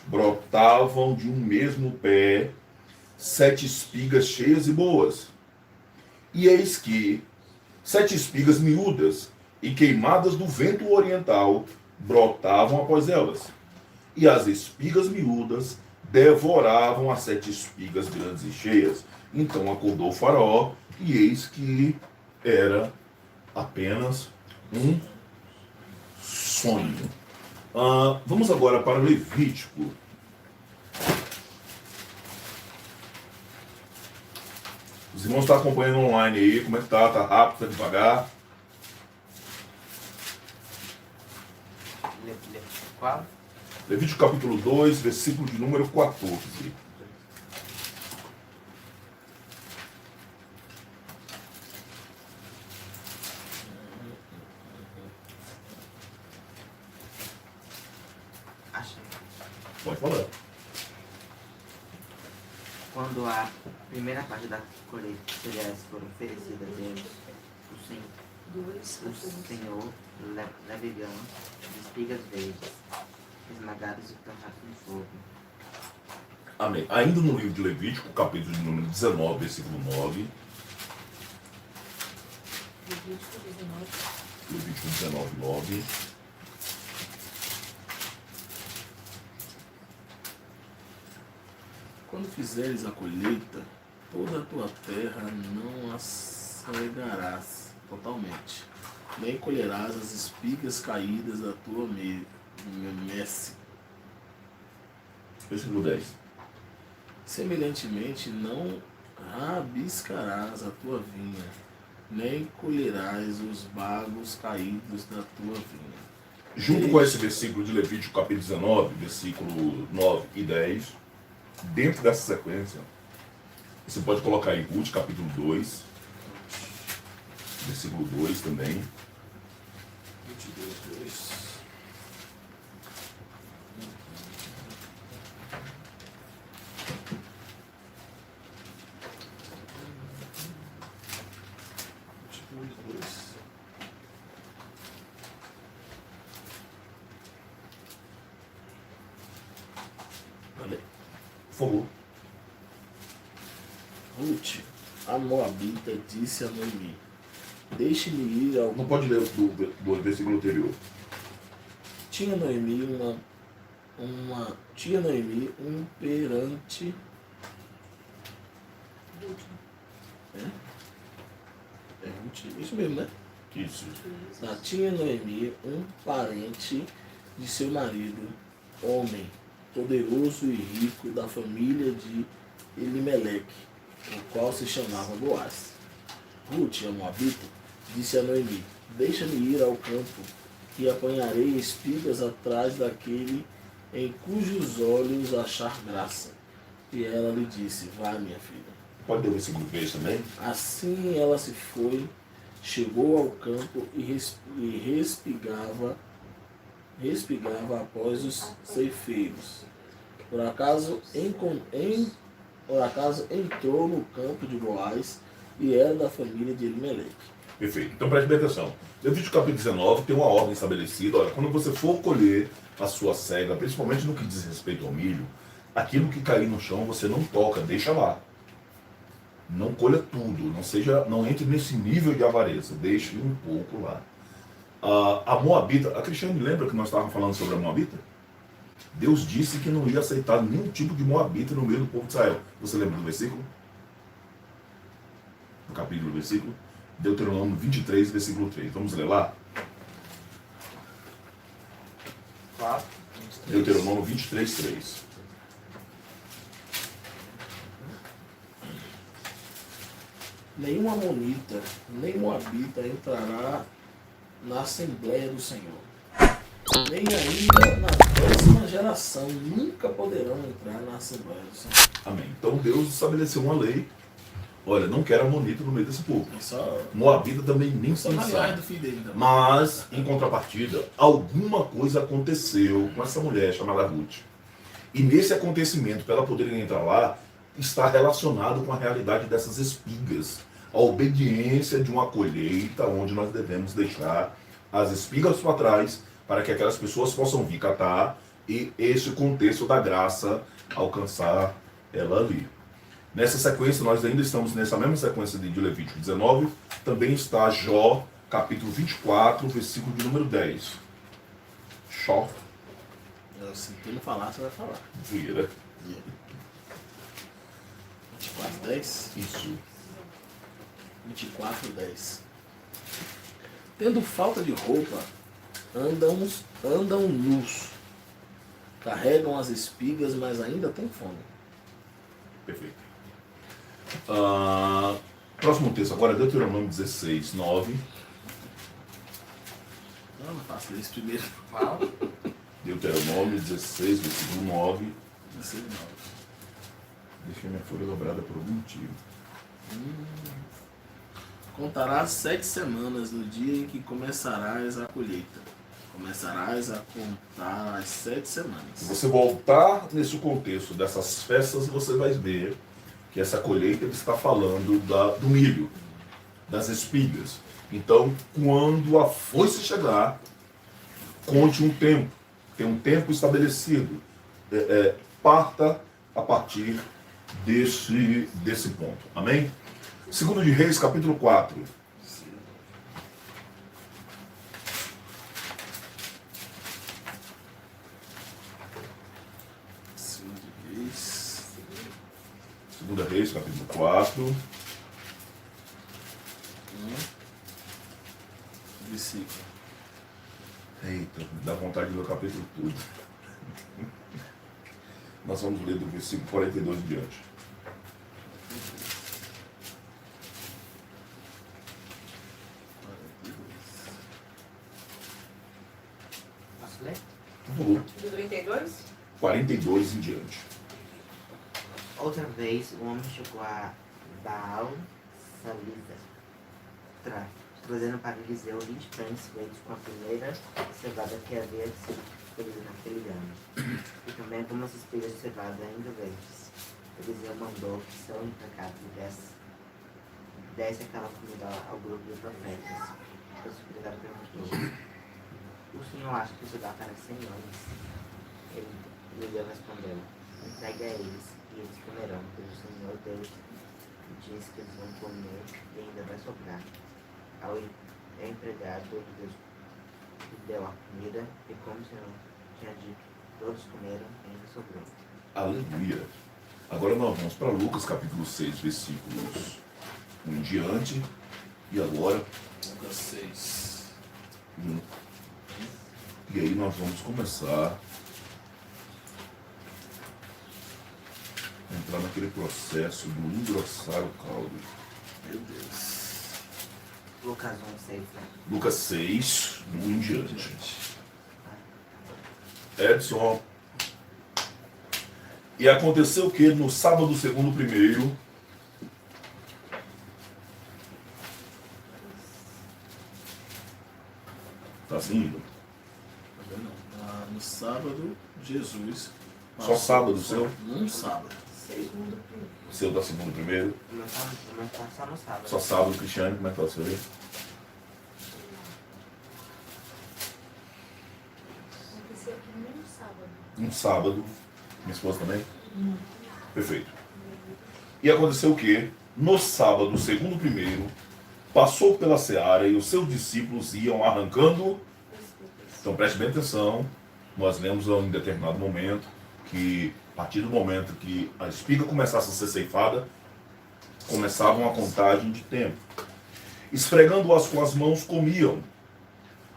brotavam de um mesmo pé 7 espigas cheias e boas. E eis que 7 espigas miúdas e queimadas do vento oriental brotavam após elas. E as espigas miúdas devoravam as 7 espigas grandes e cheias. Então acordou o Faraó, e eis que era apenas um sonho. Vamos agora para Levítico. Os irmãos estão acompanhando online aí, como é que tá? Tá rápido, tá devagar? Qual? Levítico capítulo 2, versículo de número 14. Achei. Pode falar. Quando a primeira parte da colheita de cereais foram oferecidas a Deus, o Senhor levará de espigas verdes, esmagadas e torradas no fogo. Amém. Ainda no livro de Levítico, capítulo de número 19, versículo 9. Levítico 19, 9. Quando fizeres a colheita, toda a tua terra não a cegarás totalmente, nem colherás as espigas caídas da tua messe. Versículo 10. Semelhantemente, não rabiscarás a tua vinha, nem colherás os bagos caídos da tua vinha. Junto com esse versículo de Levítico capítulo 19, versículo 9 e 10, dentro dessa sequência, você pode colocar aí Ruth capítulo 2, versículo 2 também. 22, 2. Por favor. Ruth, a Moabita, disse a Noemi: deixe-me ir ao... Não pode ler do versículo anterior. Tinha Noemi um perante... É Ruth, isso mesmo, né? Isso. Tinha Noemi um parente de seu marido, homem poderoso e rico da família de Elimeleque, o qual se chamava Boaz. Ruth, a Moabita, disse a Noemi: deixa-me ir ao campo, e apanharei espigas atrás daquele em cujos olhos achar graça. E ela lhe disse: vá, minha filha. Pode ler o versículo 3 também? Assim ela se foi, chegou ao campo e respigava após os ceifeiros. Por acaso entrou no campo de Boaz e era da família de Elimeleque. Perfeito. Então preste bem atenção. Levítico capítulo 19 tem uma ordem estabelecida. Olha, quando você for colher a sua cega, principalmente no que diz respeito ao milho, aquilo que cair no chão você não toca, deixa lá. Não colha tudo, não entre nesse nível de avareza, deixe um pouco lá. A Moabita, a Cristiane lembra que nós estávamos falando sobre a Moabita? Deus disse que não ia aceitar nenhum tipo de Moabita no meio do povo de Israel. Você lembra do versículo? Do capítulo do versículo? Deuteronômio 23, versículo 3. Vamos ler lá? 4. Deuteronômio 23, 3. Nenhum amonita, nem moabita entrará na Assembleia do Senhor. Nem ainda na próxima geração nunca poderão entrar na Assembleia do Senhor. Amém. Então Deus estabeleceu uma lei. Olha, não quero amonita no meio desse povo. É só Moabita também nem a linhagem pensar. do filho dele também. Mas, em contrapartida, alguma coisa aconteceu com essa mulher chamada Ruth. E nesse acontecimento, para ela poder entrar lá, está relacionado com a realidade dessas espigas. A obediência de uma colheita onde nós devemos deixar as espigas para trás para que aquelas pessoas possam vir catar e esse contexto da graça alcançar ela ali. Nessa sequência, nós ainda estamos nessa mesma sequência de Levítico 19, também está Jó, capítulo 24, versículo de número 10. Jó. Se tu não falar, você vai falar. Vira. 24, 10? Isso. 24, 10. Tendo falta de roupa, andam nus. Carregam as espigas, mas ainda têm fome. Perfeito. Próximo texto agora é Deuteronômio 16, 9. Não faço ler isso primeiro. Qual? Deuteronômio 16, versículo 9. 16, 9. Deixei minha folha dobrada por algum motivo. Contarás 7 semanas no dia em que começarás a colheita. Começarás a contar as 7 semanas. Se você voltar nesse contexto dessas festas, você vai ver que essa colheita está falando do milho, das espigas. Então, quando a foice chegar, conte um tempo. Tem um tempo estabelecido. Parta a partir desse ponto. Amém? Segundo de Reis, capítulo 4. Segunda Reis, capítulo 4. Versículo. Eita, dá vontade de ler o capítulo todo. Nós vamos ler do versículo 42 em diante. Posso ler? Por favor. Do 32? 42 em diante. Outra vez, o homem chegou a Baal Salisa, trazendo para Eliseu 20 pães feitos com a primeira cevada que havia sido colhida naquele ano, e também algumas espigas de cevada ainda verdes. Eliseu mandou que seu empregado desse aquela comida ao grupo de profetas. O secretário perguntou: o senhor acha que isso dá para 100 anos? Eliseu respondeu: entregue a eles, e eles comerão, pois o Senhor Deus diz que eles vão comer e ainda vai sobrar. Ao empregado, Deus deu a comida, e como o Senhor tinha dito, todos comeram e ainda sobrou. Aleluia. Agora nós vamos para Lucas, capítulo 6, versículos 1 em diante. E agora, Lucas 6. E aí nós vamos começar a entrar naquele processo do engrossar o caldo. Meu Deus. Lucas 1, 6, né? Lucas 6, 1 em diante. Edson. E aconteceu que no sábado segundo primeiro, Tá assim, Igor? Não. No sábado, Jesus. Só sábado seu? Um sábado. Segundo primeiro. O seu tá segundo primeiro? O meu tá só no sábado. Só sábado, Cristiane, como é que tá o seu aí? Aconteceu aqui no sábado. Um sábado. Minha esposa também? Perfeito. E aconteceu o quê? No sábado, segundo primeiro, passou pela seara e os seus discípulos iam arrancando. Então preste bem atenção. Nós lemos em determinado momento que, a partir do momento que a espiga começasse a ser ceifada, começavam a contagem de tempo. Esfregando-as com as mãos, comiam.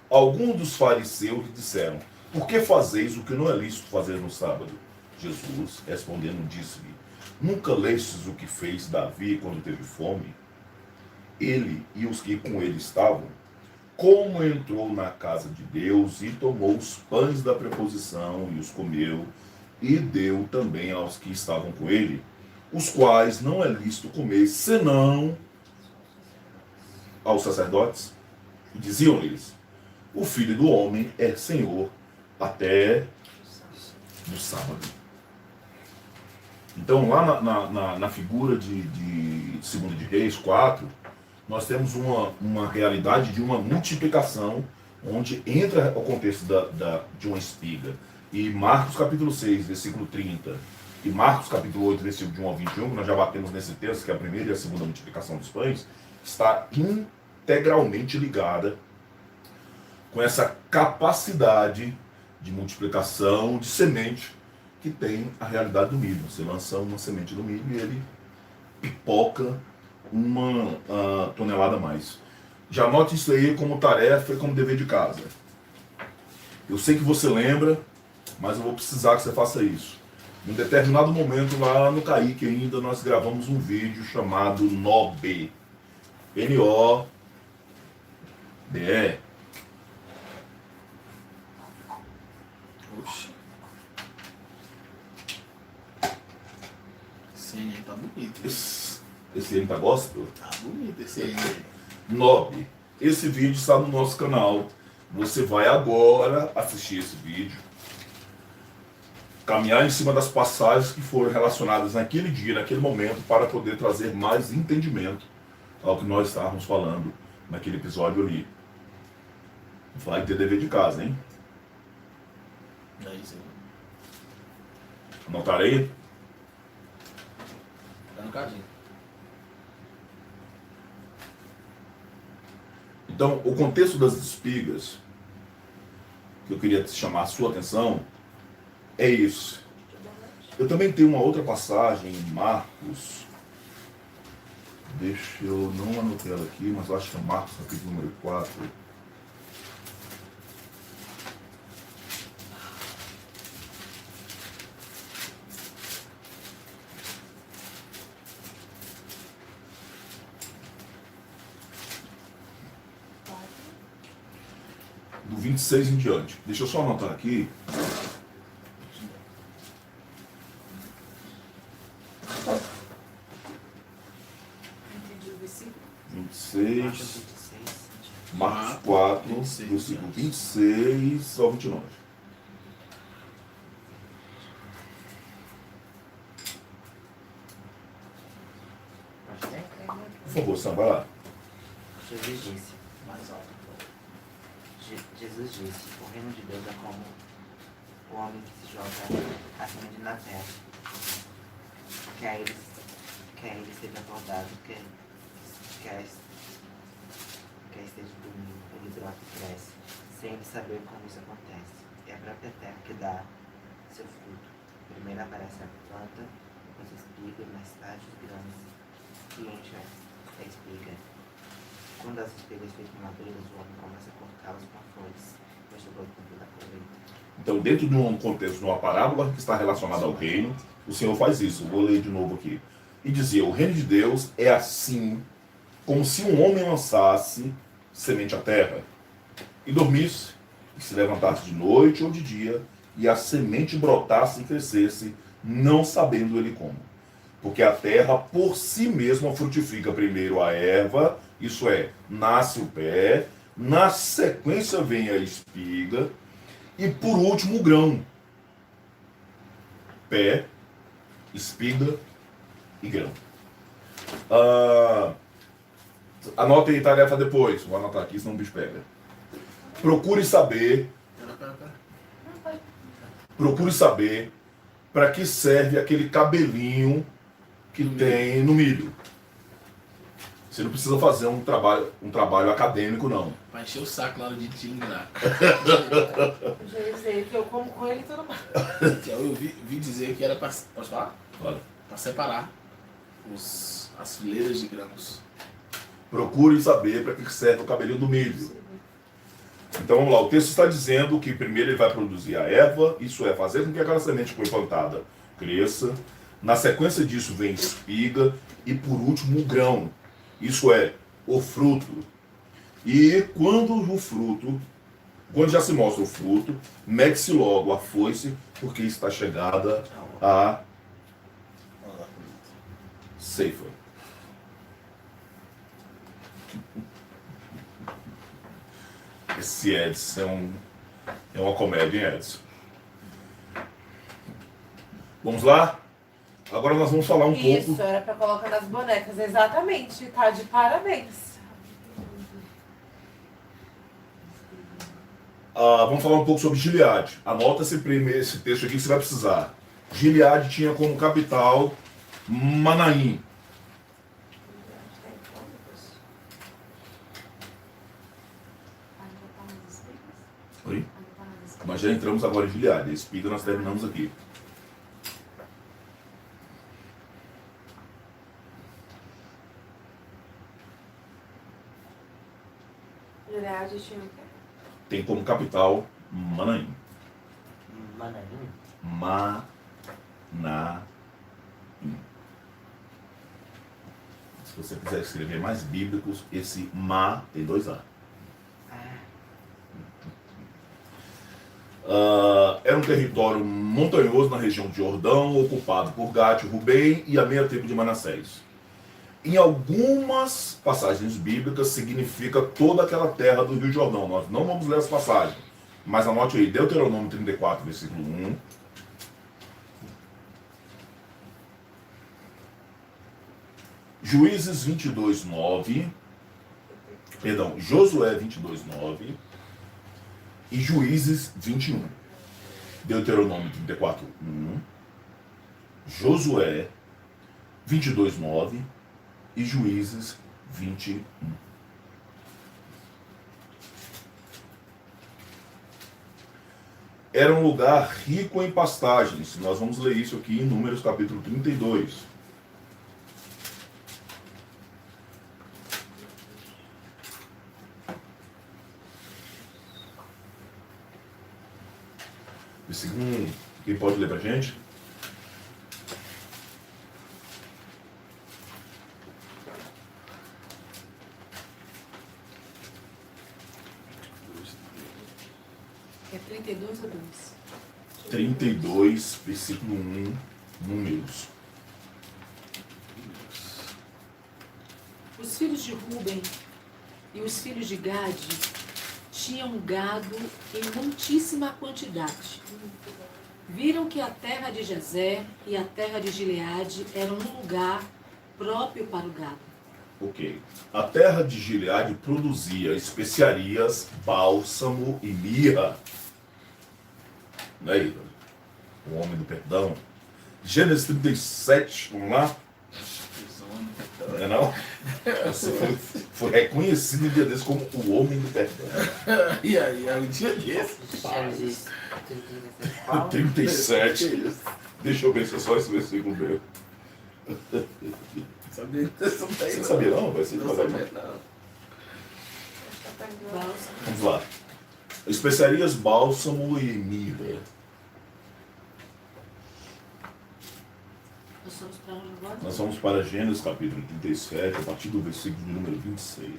Alguns dos fariseus lhe disseram: por que fazeis o que não é lícito fazer no sábado? Jesus, respondendo, disse-lhe: nunca lestes o que fez Davi quando teve fome? Ele e os que com ele estavam, como entrou na casa de Deus e tomou os pães da preposição e os comeu, e deu também aos que estavam com ele, os quais não é lícito comer, senão aos sacerdotes. E diziam-lhes: o Filho do Homem é Senhor até do sábado. Então, lá na figura de 2 de Reis 4, nós temos uma realidade de uma multiplicação, onde entra o contexto de uma espiga. E Marcos capítulo 6, versículo 30, e Marcos capítulo 8, versículo de 1 ao 21, que nós já batemos nesse texto, que é a primeira e a segunda multiplicação dos pães, está integralmente ligada com essa capacidade de multiplicação de semente que tem a realidade do milho. Você lança uma semente do milho e ele pipoca uma tonelada a mais. Já anote isso aí como tarefa e como dever de casa. Eu sei que você lembra, mas eu vou precisar que você faça isso. Em um determinado momento lá no Kaique ainda nós gravamos um vídeo chamado NOBE. N-O-B-E. Oxi. Esse aí tá bonito. Esse ele tá gospel? Tá bonito esse aí. NOBE. Esse vídeo está no nosso canal. Você vai agora assistir esse vídeo, caminhar em cima das passagens que foram relacionadas naquele dia, naquele momento, para poder trazer mais entendimento ao que nós estávamos falando naquele episódio ali. Vai ter dever de casa, hein? É isso aí. Anotarei? Tá no cadinho. Então, o contexto das espigas, que eu queria chamar a sua atenção, é isso. Eu também tenho uma outra passagem em Marcos. Deixa eu não anotei ela aqui, mas eu acho que é Marcos, capítulo número 4. Do 26 em diante. Deixa eu só anotar aqui. Entendi o versículo. 26, 26. Marcos 4, 26, versículo 26 ao 29. Pode ter? Por favor, Sam, vai lá. Jesus disse. Mais alto. Jesus disse: o reino de Deus é como o homem que se joga a semente na terra. Quer ele seja acordado, quer esteja dormindo, ele brota e cresce, sem ele saber como isso acontece. É a própria terra que dá seu fruto. Primeiro aparece a planta, depois a espiga, mais tarde os grãos, que enche a espiga. Quando as espigas ficam maduras, o homem começa a cortá-las com foice, pois chegou o tempo da colheita. Então, dentro de um contexto, de uma parábola que está relacionada ao reino, o Senhor faz isso. Eu vou ler de novo aqui. E dizia: o reino de Deus é assim, como se um homem lançasse semente à terra, e dormisse, e se levantasse de noite ou de dia, e a semente brotasse e crescesse, não sabendo ele como. Porque a terra por si mesma frutifica primeiro a erva, isso é, nasce o pé, Na sequência vem a espiga. E por último o grão. Pé, espiga e grão. Anota aí tarefa depois. Vou anotar aqui, senão o bicho pega. Procure saber para que serve aquele cabelinho que tem no milho. Você não precisa fazer um trabalho acadêmico, não. Vai encher o saco na hora de tingrar. Eu já ia dizer que eu como com ele todo mundo. Eu vi dizer que era para... Posso falar? Olha. Para separar as fileiras de grãos. Procure saber para que serve o cabelinho do milho. Então vamos lá, o texto está dizendo que primeiro ele vai produzir a erva, isso é, fazer com que aquela semente que foi plantada cresça. Na sequência disso vem espiga e por último o grão, isso é, o fruto. E quando já se mostra o fruto, mete-se logo a foice, porque está chegada a ceifa. Esse Edson é uma comédia, hein, Edson? Vamos lá? Agora nós vamos falar um pouco... Isso, era pra colocar nas bonecas, exatamente. Tá de parabéns. Vamos falar um pouco sobre Gileade. Anota esse texto aqui que você vai precisar. Gileade tinha como capital Manaim. Oi? Mas já entramos agora em Gileade. Espiga nós terminamos aqui. Gileade tinha o quê? Tem como capital Manaim. Manaim? Manaim. Se você quiser escrever mais bíblicos, esse Ma tem 2 A. Era um território montanhoso na região de Jordão, ocupado por Gade, Rubem e a meia tribo de Manassés. Em algumas passagens bíblicas significa toda aquela terra do Rio Jordão. Nós não vamos ler as passagens, mas anote aí, Deuteronômio 34, versículo 1. Juízes 22, 9. Perdão, Josué 22, 9. E Juízes 21. Deuteronômio 34, 1. Josué 22, 9. E Juízes 21. Era um lugar rico em pastagens. Nós vamos ler isso aqui em Números capítulo 32. Versículo 1. Quem pode ler pra gente? É 32 ou 2? 32, versículo 1, Números. Os filhos de Ruben e os filhos de Gade tinham gado em muitíssima quantidade. Viram que a terra de Jazer e a terra de Gileade eram um lugar próprio para o gado. Ok. A terra de Gileade produzia especiarias, bálsamo e mirra. Não é isso? O homem do perdão. Gênesis 37, vamos lá? Não é não? Você foi reconhecido um dia desse como o homem do perdão. E aí, um dia desse? Gênesis 37. Qual? 37. Deixa eu ver se é só esse versículo meu. Você sabia não? Vai ser Não sabia não. Bálsamo. Vamos lá. Especiarias, bálsamo e mirra. Nós somos para onde agora? Nós vamos para Gênesis capítulo 37, a partir do versículo de número 26.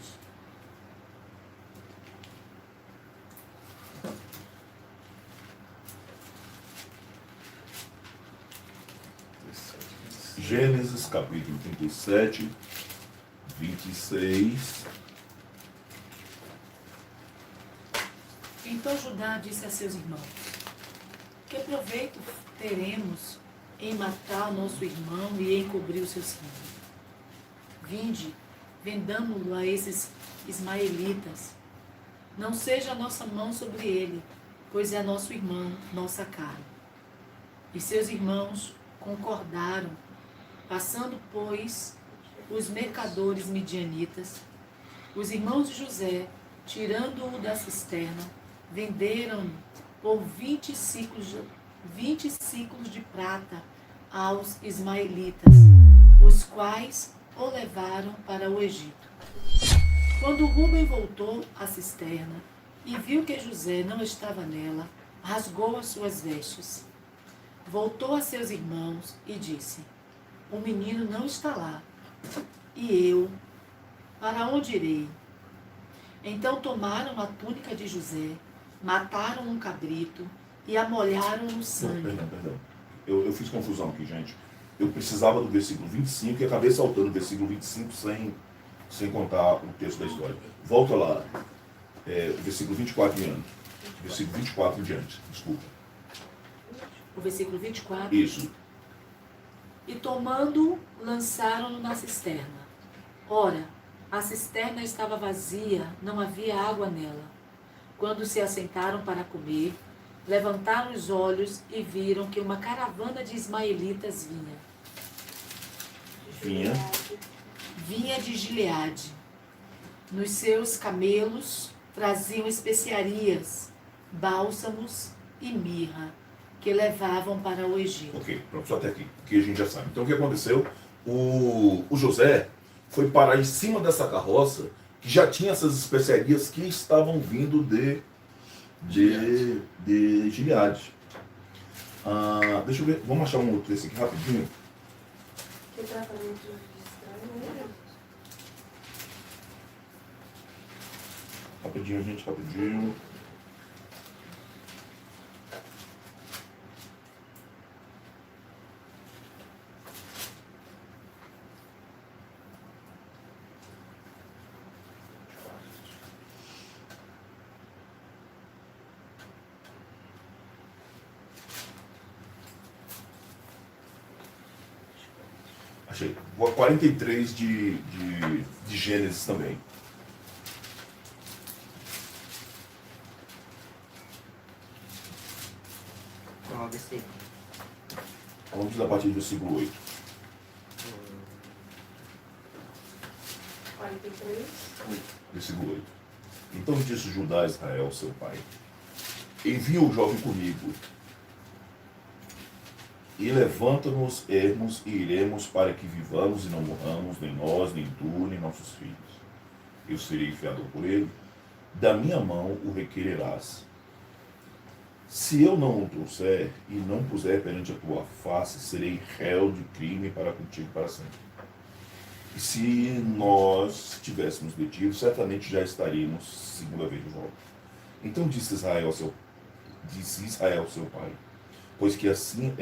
Gênesis capítulo 37, 26. Então Judá disse a seus irmãos: que proveito teremos em matar nosso irmão e encobrir o seu sangue? Vinde, vendamo-lo a esses ismaelitas. Não seja a nossa mão sobre ele, pois é nosso irmão, nossa carne. E seus irmãos concordaram, passando, pois, os mercadores midianitas, os irmãos de José, tirando-o da cisterna, venderam-no por 20 ciclos de prata aos ismaelitas, os quais o levaram para o Egito. Quando Rúben voltou à cisterna e viu que José não estava nela, rasgou as suas vestes. Voltou a seus irmãos e disse: o menino não está lá. E eu, para onde irei? Então tomaram a túnica de José, mataram um cabrito e a molharam no sangue. Perdão. Eu fiz confusão aqui, gente. Eu precisava do versículo 25 e acabei saltando o versículo 25 sem contar o texto da história. Volta lá. Versículo 24 em diante. Versículo 24 em diante. Desculpa. O versículo 24. Isso. E tomando, lançaram-no na cisterna. Ora, a cisterna estava vazia, não havia água nela. Quando se assentaram para comer, levantaram os olhos e viram que uma caravana de ismaelitas vinha de Gileade. Nos seus camelos traziam especiarias, bálsamos e mirra, que levavam para o Egito. Ok, pronto, só até aqui, que a gente já sabe. Então o que aconteceu? O José foi parar em cima dessa carroça que já tinha essas especiarias que estavam vindo de Gileade. Deixa eu ver, vamos achar um outro desse aqui rapidinho. Que tratamento estranho, né? Rapidinho, gente, rapidinho. Achei. 43 de Gênesis também. Qual versículo? Vamos a partir do versículo 8. 43. Versículo 8. Então disse Judá a Israel, seu pai: envia o jovem comigo, e levanta-nos, ermos, e iremos para que vivamos e não morramos, nem nós, nem tu, nem nossos filhos. Eu serei fiador por ele, da minha mão o requererás. Se eu não o trouxer e não puser perante a tua face, serei réu de crime para contigo para sempre. E se nós tivéssemos detido, certamente já estaríamos segunda vez de volta. Então disse Israel seu pai: pois que assim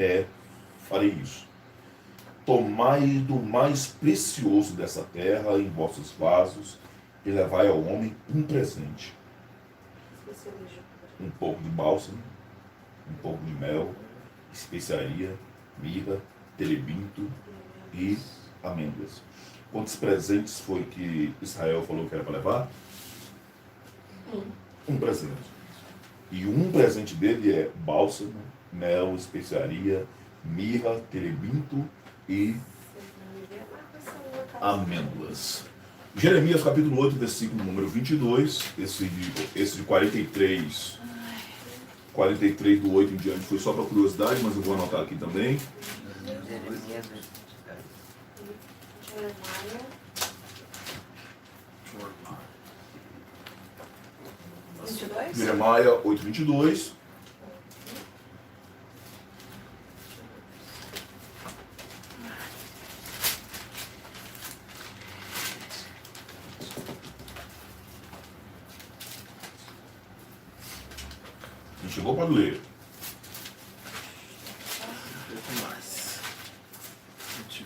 farei isso. Tomai do mais precioso dessa terra em vossos vasos e levai ao homem um presente: um pouco de bálsamo, um pouco de mel, especiaria, mirra, terebinto e amêndoas. Quantos presentes foi que Israel falou que era para levar? Um presente. E um presente dele é bálsamo, mel, especiaria, mirra, terebinto e amêndoas. Jeremias capítulo 8, versículo número 22, esse de 43 do 8 em diante foi só para curiosidade, mas eu vou anotar aqui também. Jeremias 8, 22. Não chegou para ler. Um pouco mais. 21.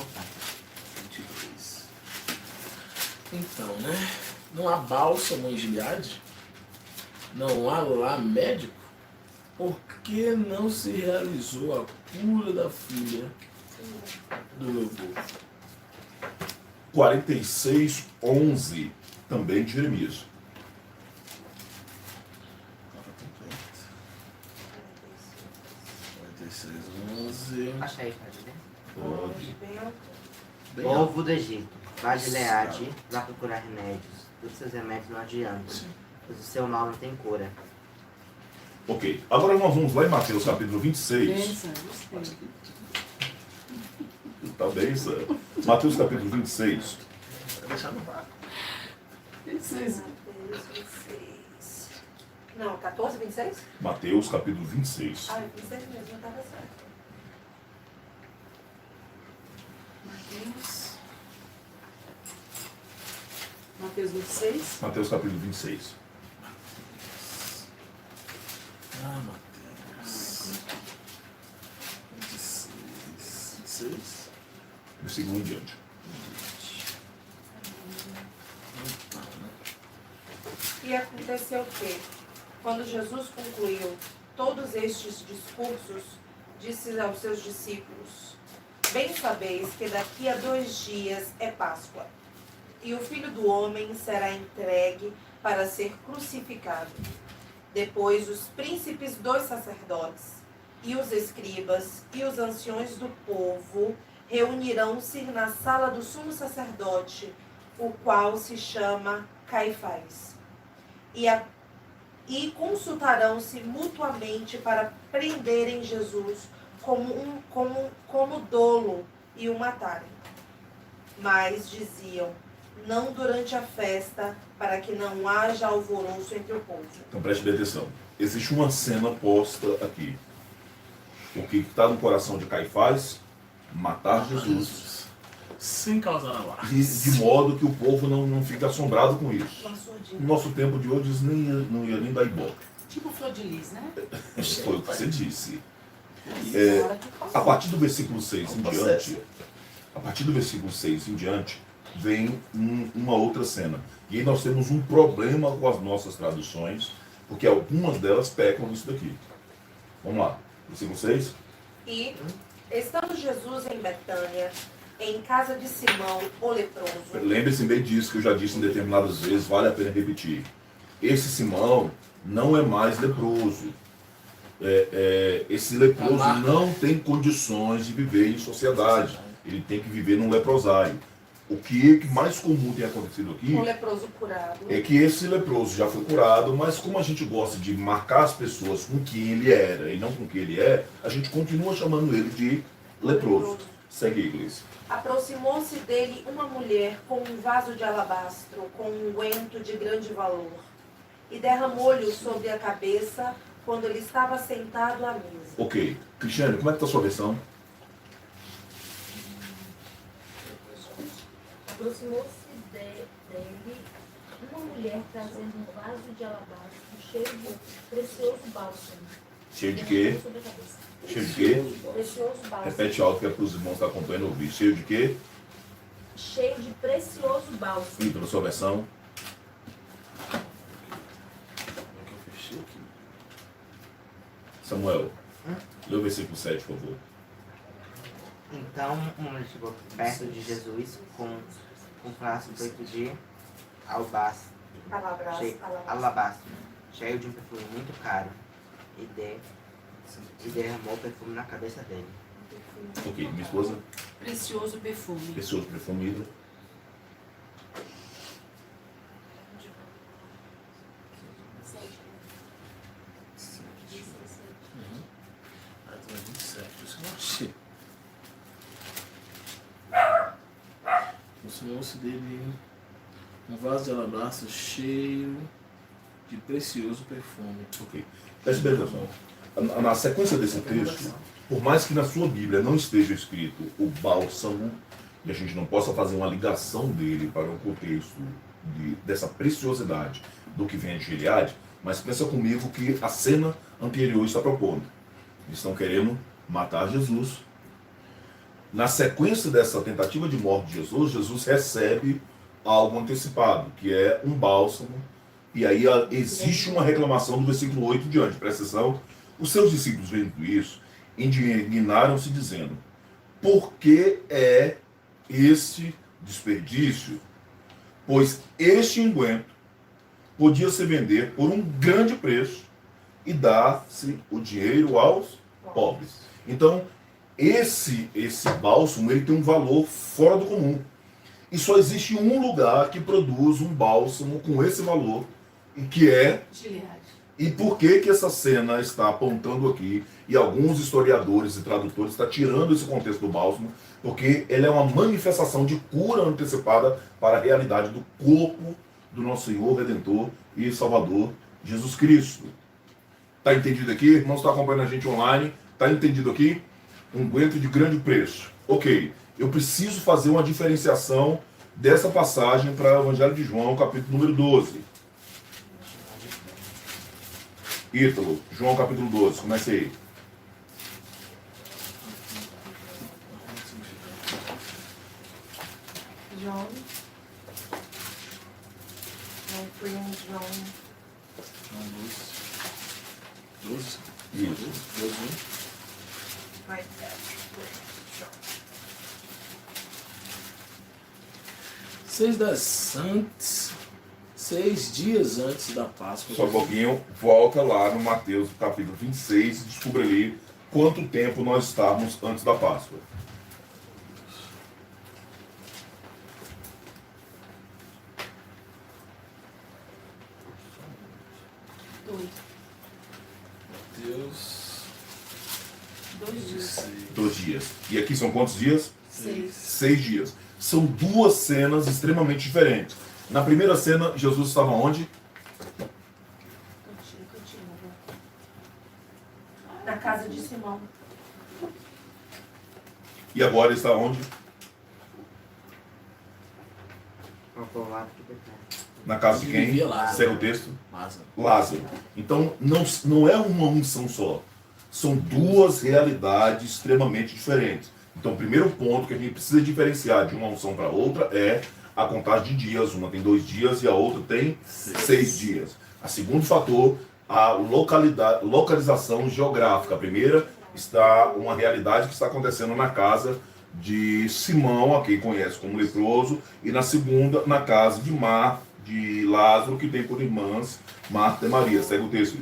Opa. 22. Então, né? Não há bálsamo em Gileade? não há lá médico? Por que não se realizou a cura da filha do meu povo? 46:11, também de Jeremias. 46:11. Achei, pode ler? Pode. Bem alto. Bem alto. Povo do Egito, vá de Gileade, vá procurar remédios. Os seus remédios não adiantam, pois o seu mal não tem cura. Ok, agora nós vamos lá em Mateus capítulo 26. Pensa, gostei. Tá bem, Sam? Mateus capítulo 26. Vai deixar no vácuo. 26. Não, 14, 26? Mateus capítulo 26. Ah, 26 mesmo, não estava certo. Mateus 26. Mateus capítulo 26. Ah, Mateus. 26. Versículo em diante. E aconteceu que, quando Jesus concluiu todos estes discursos, disse aos seus discípulos: Bem sabeis que daqui a 2 dias é Páscoa, e o Filho do Homem será entregue para ser crucificado. Depois os príncipes dos sacerdotes, e os escribas, e os anciões do povo reunirão-se na sala do sumo sacerdote, o qual se chama Caifás. E consultarão-se mutuamente para prenderem Jesus como dolo e o matarem. Mas diziam: não durante a festa, para que não haja alvoroço entre o povo. Então preste bem atenção. Existe uma cena posta aqui. O que está no coração de Caifás? Matar Jesus. Sem causar alarme. De modo que o povo não fique assombrado com isso. Uma surdina. No nosso tempo de hoje, isso não ia nem dar ibope. Tipo flor de lis, né? Foi o que você disse. Agora que passou. A partir do versículo 6 em diante, vem uma outra cena. E aí nós temos um problema com as nossas traduções, porque algumas delas pecam nisso daqui. Vamos lá. Versículo 6. E, estando Jesus em Betânia, em casa de Simão, o leproso, Lembre-se bem disso que eu já disse em determinadas vezes, vale a pena repetir. Esse Simão não é mais leproso. Esse leproso não tem condições de viver em sociedade. Ele tem que viver num leprosário. O que mais comum tem acontecido aqui o leproso curado, é que esse leproso já foi curado, mas como a gente gosta de marcar as pessoas com quem ele era e não com quem ele é, a gente continua chamando ele de leproso. Segue a igreja. aproximou-se dele uma mulher com um vaso de alabastro, com um unguento de grande valor, e derramou-lhe sobre a cabeça quando ele estava sentado à mesa. Ok. Cristiane, como é que está a sua versão? Aproximou-se dele uma mulher trazendo um vaso de alabastro cheio de precioso bálsamo. Cheio de quê? Sobre a cabeça. Cheio de quê? Precioso bálsamo. Repete alto que é para os irmãos que estão acompanhando ouvir. Cheio de quê? Cheio de precioso bálsamo. E pela sua versão? Eu fechei aqui. Samuel, lê o versículo 7, por favor. Então um homem chegou perto de Jesus com um frasco feito de alabastro, cheio de um perfume muito caro, e derramou o perfume na cabeça dele. Ok, minha esposa, Precioso perfume. pessoas perfumidas. Ah, então é 27, isso que eu achei. Aproximou-se dele um vaso de alabastro cheio de precioso perfume. Ok. Preste bem atenção. Na sequência desse texto, por mais que na sua Bíblia não esteja escrito o bálsamo, e a gente não possa fazer uma ligação dele para o contexto dessa preciosidade do que vem de Gileade, mas pensa comigo que a cena anterior está propondo. Eles estão querendo matar Jesus. Na sequência dessa tentativa de morte de Jesus, Jesus recebe algo antecipado, que é um bálsamo E aí existe uma reclamação do versículo 8 diante, presta atenção. Os seus discípulos, vendo isso, indignaram-se dizendo: por que é este desperdício? Pois este unguento podia se vender por um grande preço e dar-se o dinheiro aos pobres. Então, esse bálsamo ele tem um valor fora do comum. E só existe um lugar que produz um bálsamo com esse valor, e que é... Gileade. E por que essa cena está apontando aqui, e alguns historiadores e tradutores estão tirando esse contexto do bálsamo, porque ele é uma manifestação de cura antecipada para a realidade do corpo do nosso Senhor, Redentor e Salvador, Jesus Cristo. Está entendido aqui? Irmãos, está acompanhando a gente online? Está entendido aqui? Unguento de grande preço. Ok, eu preciso fazer uma diferenciação dessa passagem para o Evangelho de João, capítulo número 12. Ítalo, João capítulo 12, comece aí. João. Não fui em João. João 12. 12? Isso. 12. Vai ser. João. 6 dias antes da Páscoa. Só um pouquinho, volta lá no Mateus capítulo 26 e descubra ali quanto tempo nós estávamos antes da Páscoa. Deus. 2 dias. 2 dias. E aqui são quantos dias? 6. 6 dias. São duas cenas extremamente diferentes. Na primeira cena, Jesus estava onde? Na casa de Simão. E agora ele está onde? Ao povoado de Betânia. Na casa de quem? Vivia Lázaro. Segue o texto. Lázaro. Lázaro. Então, não é uma unção só. São duas realidades extremamente diferentes. Então, o primeiro ponto que a gente precisa diferenciar de uma unção para outra é a contagem de dias. Uma tem 2 dias e a outra tem 6 dias. A segundo fator, a localização geográfica. A primeira está uma realidade que está acontecendo na casa de Simão, a quem conhece como leproso, e na segunda, na casa de Lázaro, que tem por irmãs Marta e Maria. Segue o texto.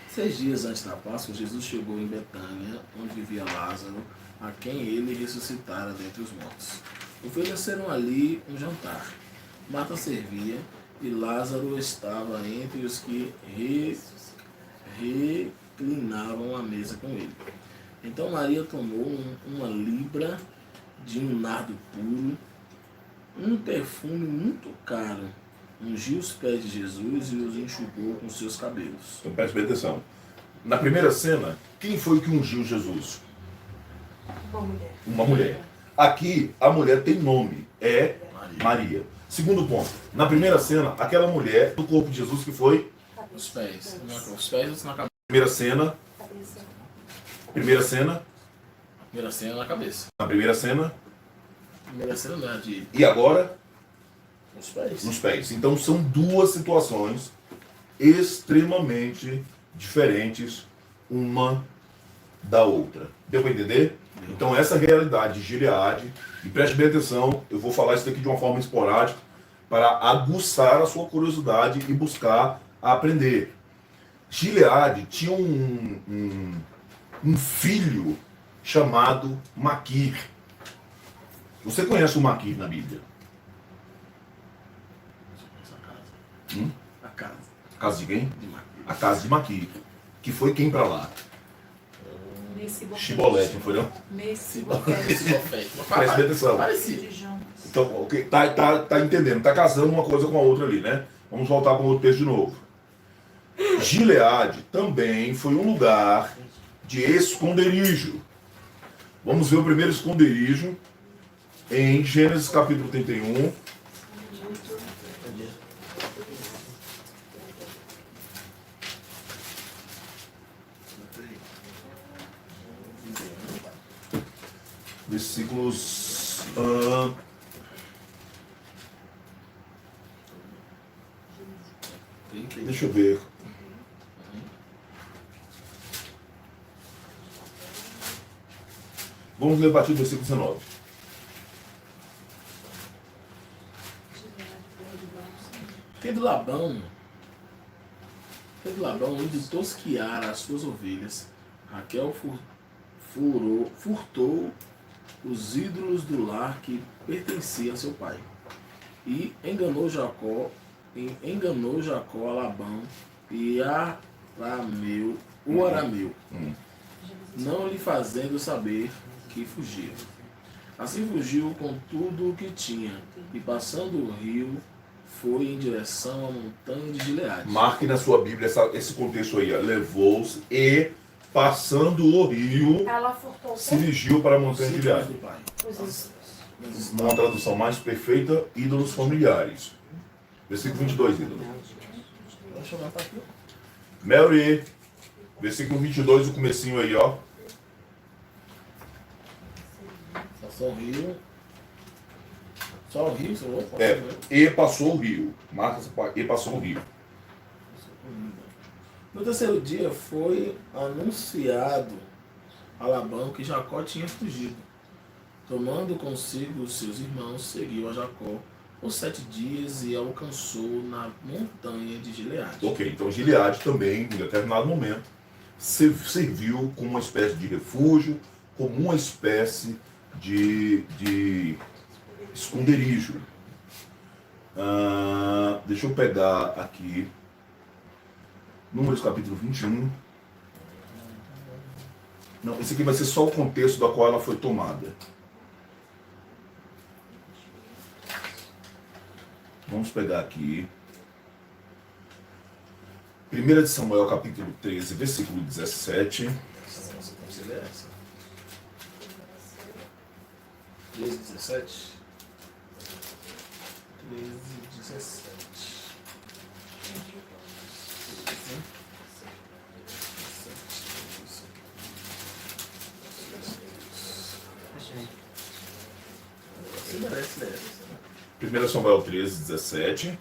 6 dias antes da Páscoa, Jesus chegou em Betânia, onde vivia Lázaro, a quem ele ressuscitara dentre os mortos. Ofereceram ali um jantar. Marta servia e Lázaro estava entre os que reclinavam à mesa com ele. Então Maria tomou uma libra de um nardo puro, um perfume muito caro, ungiu os pés de Jesus e os enxugou com seus cabelos. Então preste bem atenção. Na primeira cena, quem foi que ungiu Jesus? Uma mulher. Uma mulher. Aqui, a mulher tem nome, é Maria. Segundo ponto, na primeira cena, aquela mulher do corpo de Jesus que foi? Os pés. Os pés na cabeça. Primeira cena. Primeira cena. Primeira cena na cabeça. Na primeira cena. Primeira cena não é de E agora? os pés. Nos pés. Então são duas situações extremamente diferentes uma da outra. Deu para entender? Então essa realidade de Gileade, e preste bem atenção, eu vou falar isso daqui de uma forma esporádica para aguçar a sua curiosidade e buscar aprender. Gileade tinha um filho chamado Maquir. Você conhece o Maquir na Bíblia? A casa. A casa de quem? De Maria. A casa de Maquir. Que foi quem para lá? Chibolete, não foi não? Messi. Esse bofete. Preste bem atenção. Parecido. Então, ok, tá entendendo, tá casando uma coisa com a outra ali, né? Vamos voltar para o outro texto de novo. Gileade também foi um lugar de esconderijo. Vamos ver o primeiro esconderijo em Gênesis capítulo 31. Versículos Deixa eu ver. Vamos ler a partir do versículo 19. Tendo Labão ido tosquiar as suas ovelhas, Raquel furtou os ídolos do lar que pertencia a seu pai. E enganou Jacó a Labão e o arameu, não lhe fazendo saber que fugia. Assim fugiu com tudo o que tinha, e passando o rio, foi em direção à montanha de Gileade. Marque na sua Bíblia esse contexto aí. Levou-os e, passando o rio, Ela furtou o se quê? dirigiu para a montanha de Os Gileade. ídolos do pai. Os ídolos. Numa tradução mais perfeita, ídolos familiares. Versículo 22, ídolos. Deixa eu matar aqui. Mary, versículo 22, o comecinho aí, ó. Só o rio. Só o rio, senhor? E passou o rio. Marca essa parte. E passou o rio. No terceiro dia foi anunciado a Labão que Jacó tinha fugido. Tomando consigo os seus irmãos, seguiu a Jacó por 7 dias e alcançou na montanha de Gileade. Ok, então Gileade também, em determinado momento, serviu como uma espécie de refúgio, como uma espécie de esconderijo. Deixa eu pegar aqui Números capítulo 21. Não, esse aqui vai ser só o contexto da qual ela foi tomada. Vamos pegar aqui 1 de Samuel capítulo 13, versículo 17. Nossa, como é essa? 13, 17. 13, 17. Você merece ler. 1 Samuel 13, 17.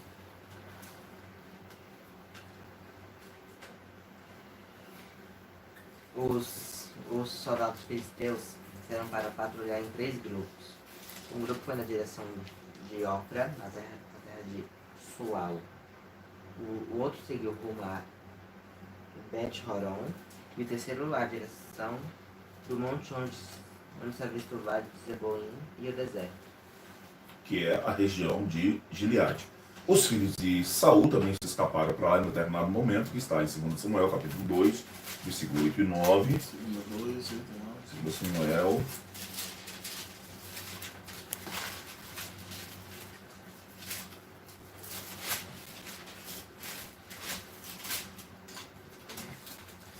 Os soldados filisteus disseram para patrulhar em 3 grupos. Um grupo foi na direção de Ofra, na terra de Sual. O outro seguiu rumo a Bet-Horon. E o terceiro na direção do monte onde se avista o vale de Zeboim e o deserto, Que é a região de Gileade. Os filhos de Saul também se escaparam para lá em determinado momento, que está em 2 Samuel, capítulo 2, versículo 8 e 9. 2, 8, 9. 2 Samuel.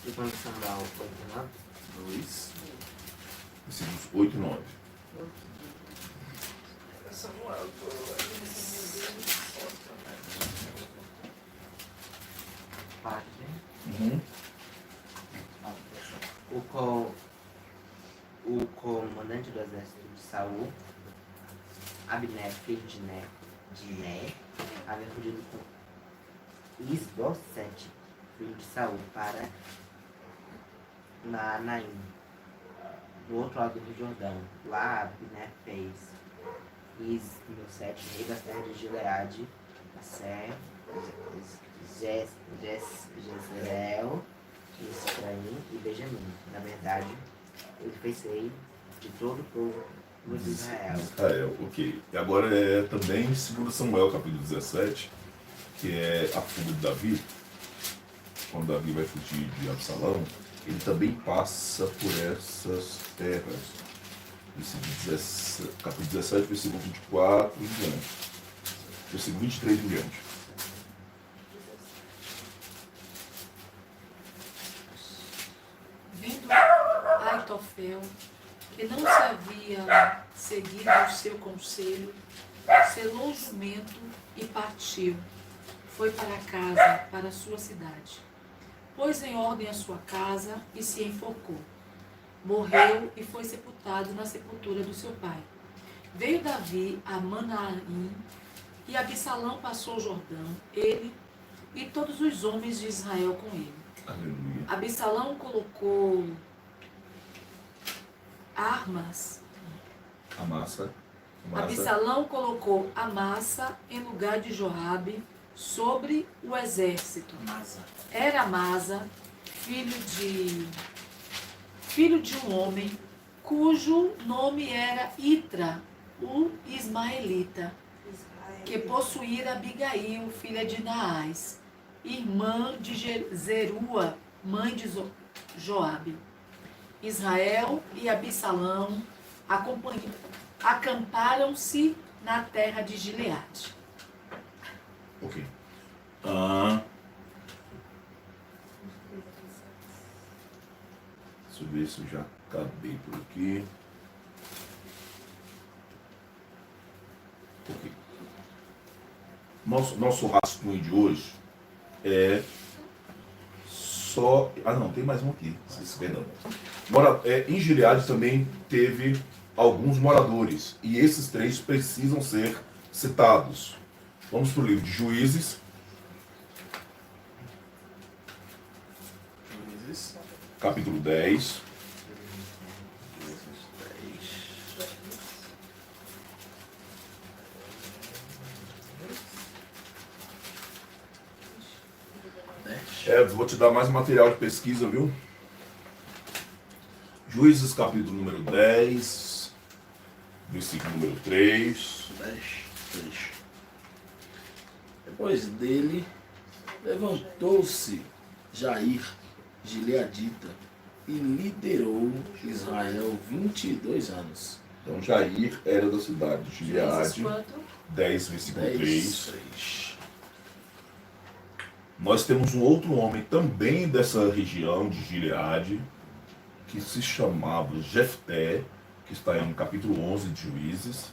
Segundo Samuel 8:9. 2, versículos 8 e 9. Parte. Uhum. O comandante do exército de Saul, Abner, filho de Né, havia fugido com Isbosete, filho de Saul, para Naim, do outro lado do Rio Jordão. Lá Abner fez Isbosete, rei das terras de Gileade, Assé, Jezreel, Efraim e Benjamim. Na verdade, ele fez rei de todo o povo de Israel. Israel, ok. E agora é também 2 Samuel, capítulo 17, que é a fuga de Davi. Quando Davi vai fugir de Absalão, ele também passa por essas terras. Capítulo 17, versículo 24 em diante. Versículo 23 em diante. Vendo Aitofel que não se havia seguido o seu conselho, selou o jumento e partiu. Foi para casa, para a sua cidade. Pôs em ordem a sua casa e se enforcou. Morreu e foi sepultado na sepultura do seu pai. Veio Davi a Manaim e Absalão passou o Jordão, ele e todos os homens de Israel com ele. Aleluia. Absalão colocou armas. Amassa. Absalão colocou Amassa em lugar de Joabe sobre o exército. Masa. Era Amasa filho de um homem cujo nome era Itra, o ismaelita, que possuíra Abigail, filha de Naás, irmã de Zerua, mãe de Joabe. Israel e Absalão acamparam-se na terra de Gileade. Ok. Deixa eu ver se eu já acabei por aqui. Ok. Nosso rascunho de hoje é só... Ah, não, tem mais um aqui. Perdão. Em Gileade também teve alguns moradores. E esses 3 precisam ser citados. Vamos para o livro de Juízes. Juízes. Capítulo 10. Vou te dar mais material de pesquisa, viu? Juízes, capítulo número 10, versículo número 3. 10. Depois dele, levantou-se Jair, gileadita, e liderou Israel 22 anos. Então Jair era da cidade de Gileade. Quanto? 10, versículo 10, 3. Nós temos um outro homem também dessa região de Gileade, que se chamava Jefté, que está no capítulo 11 de Juízes.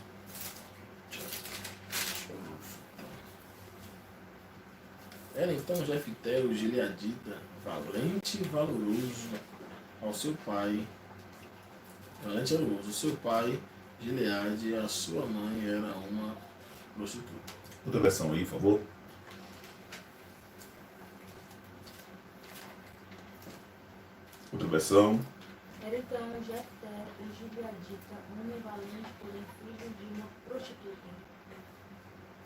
Era então Jefté, o gileadita, valente e valoroso ao seu pai. Valente e valoroso. O seu pai, Gileade, e a sua mãe era uma prostituta. Outra versão aí, por favor. Outra versão. Era então Jefté, o gileadita, homem valente, porém filho de uma prostituta.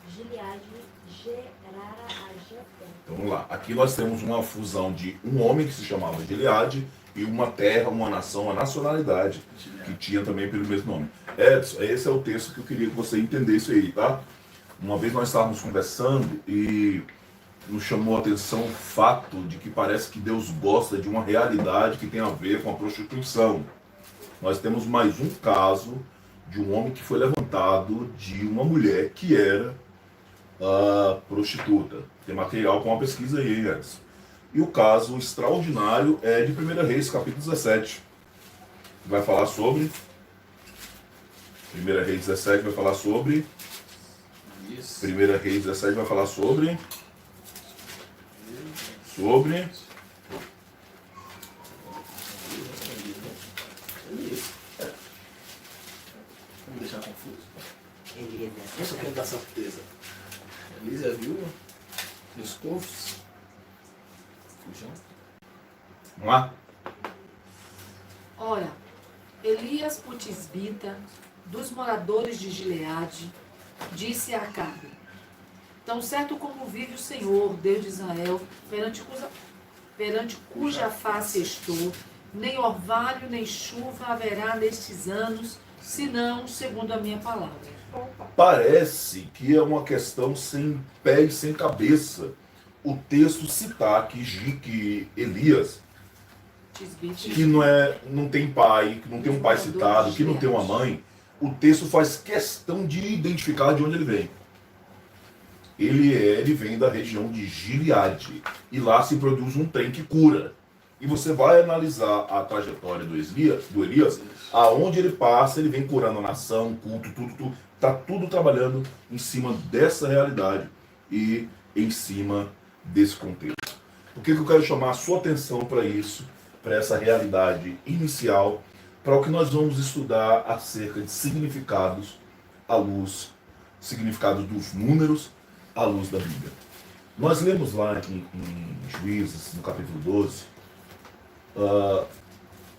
Gileade gerara a Jefté. Então vamos lá. Aqui nós temos uma fusão de um homem que se chamava Gileade e uma terra, uma nação, uma nacionalidade que tinha também pelo mesmo nome. Edson, esse é o texto que eu queria que você entendesse aí, tá? Uma vez nós estávamos conversando e nos chamou a atenção o fato de que parece que Deus gosta de uma realidade que tem a ver com a prostituição. Nós temos mais um caso de um homem que foi levantado de uma mulher que era prostituta. Tem material com a pesquisa aí, Edson. E o caso extraordinário é de 1 Reis, capítulo 17. Vai falar sobre... 1 Reis 17 vai falar sobre... Isso. 1 Reis 17 vai falar sobre... Sobre... Isso. Vamos deixar confuso. Elias. Eu só quero dar certeza. Elisa é viúva, meus cofres, fujão. Vamos lá? Ora, Elias o tisbita, dos moradores de Gileade, disse a Acabe: tão certo como vive o Senhor, Deus de Israel, perante cuja face estou, nem orvalho nem chuva haverá nestes anos, senão segundo a minha palavra. Parece que é uma questão sem pé e sem cabeça. O texto citar que Elias, Tisbita, que não tem pai, que não tem um pai citado, que não tem uma mãe, o texto faz questão de identificar de onde ele vem. Ele vem da região de Gileade, e lá se produz um trem que cura. E você vai analisar a trajetória do Elias, aonde ele passa, ele vem curando a nação, culto, tudo. Está tudo trabalhando em cima dessa realidade e em cima desse contexto. Por que eu quero chamar a sua atenção para isso, para essa realidade inicial, para o que nós vamos estudar acerca de significados à luz, significados dos números à luz da Bíblia. Nós lemos lá em Juízes, no capítulo 12,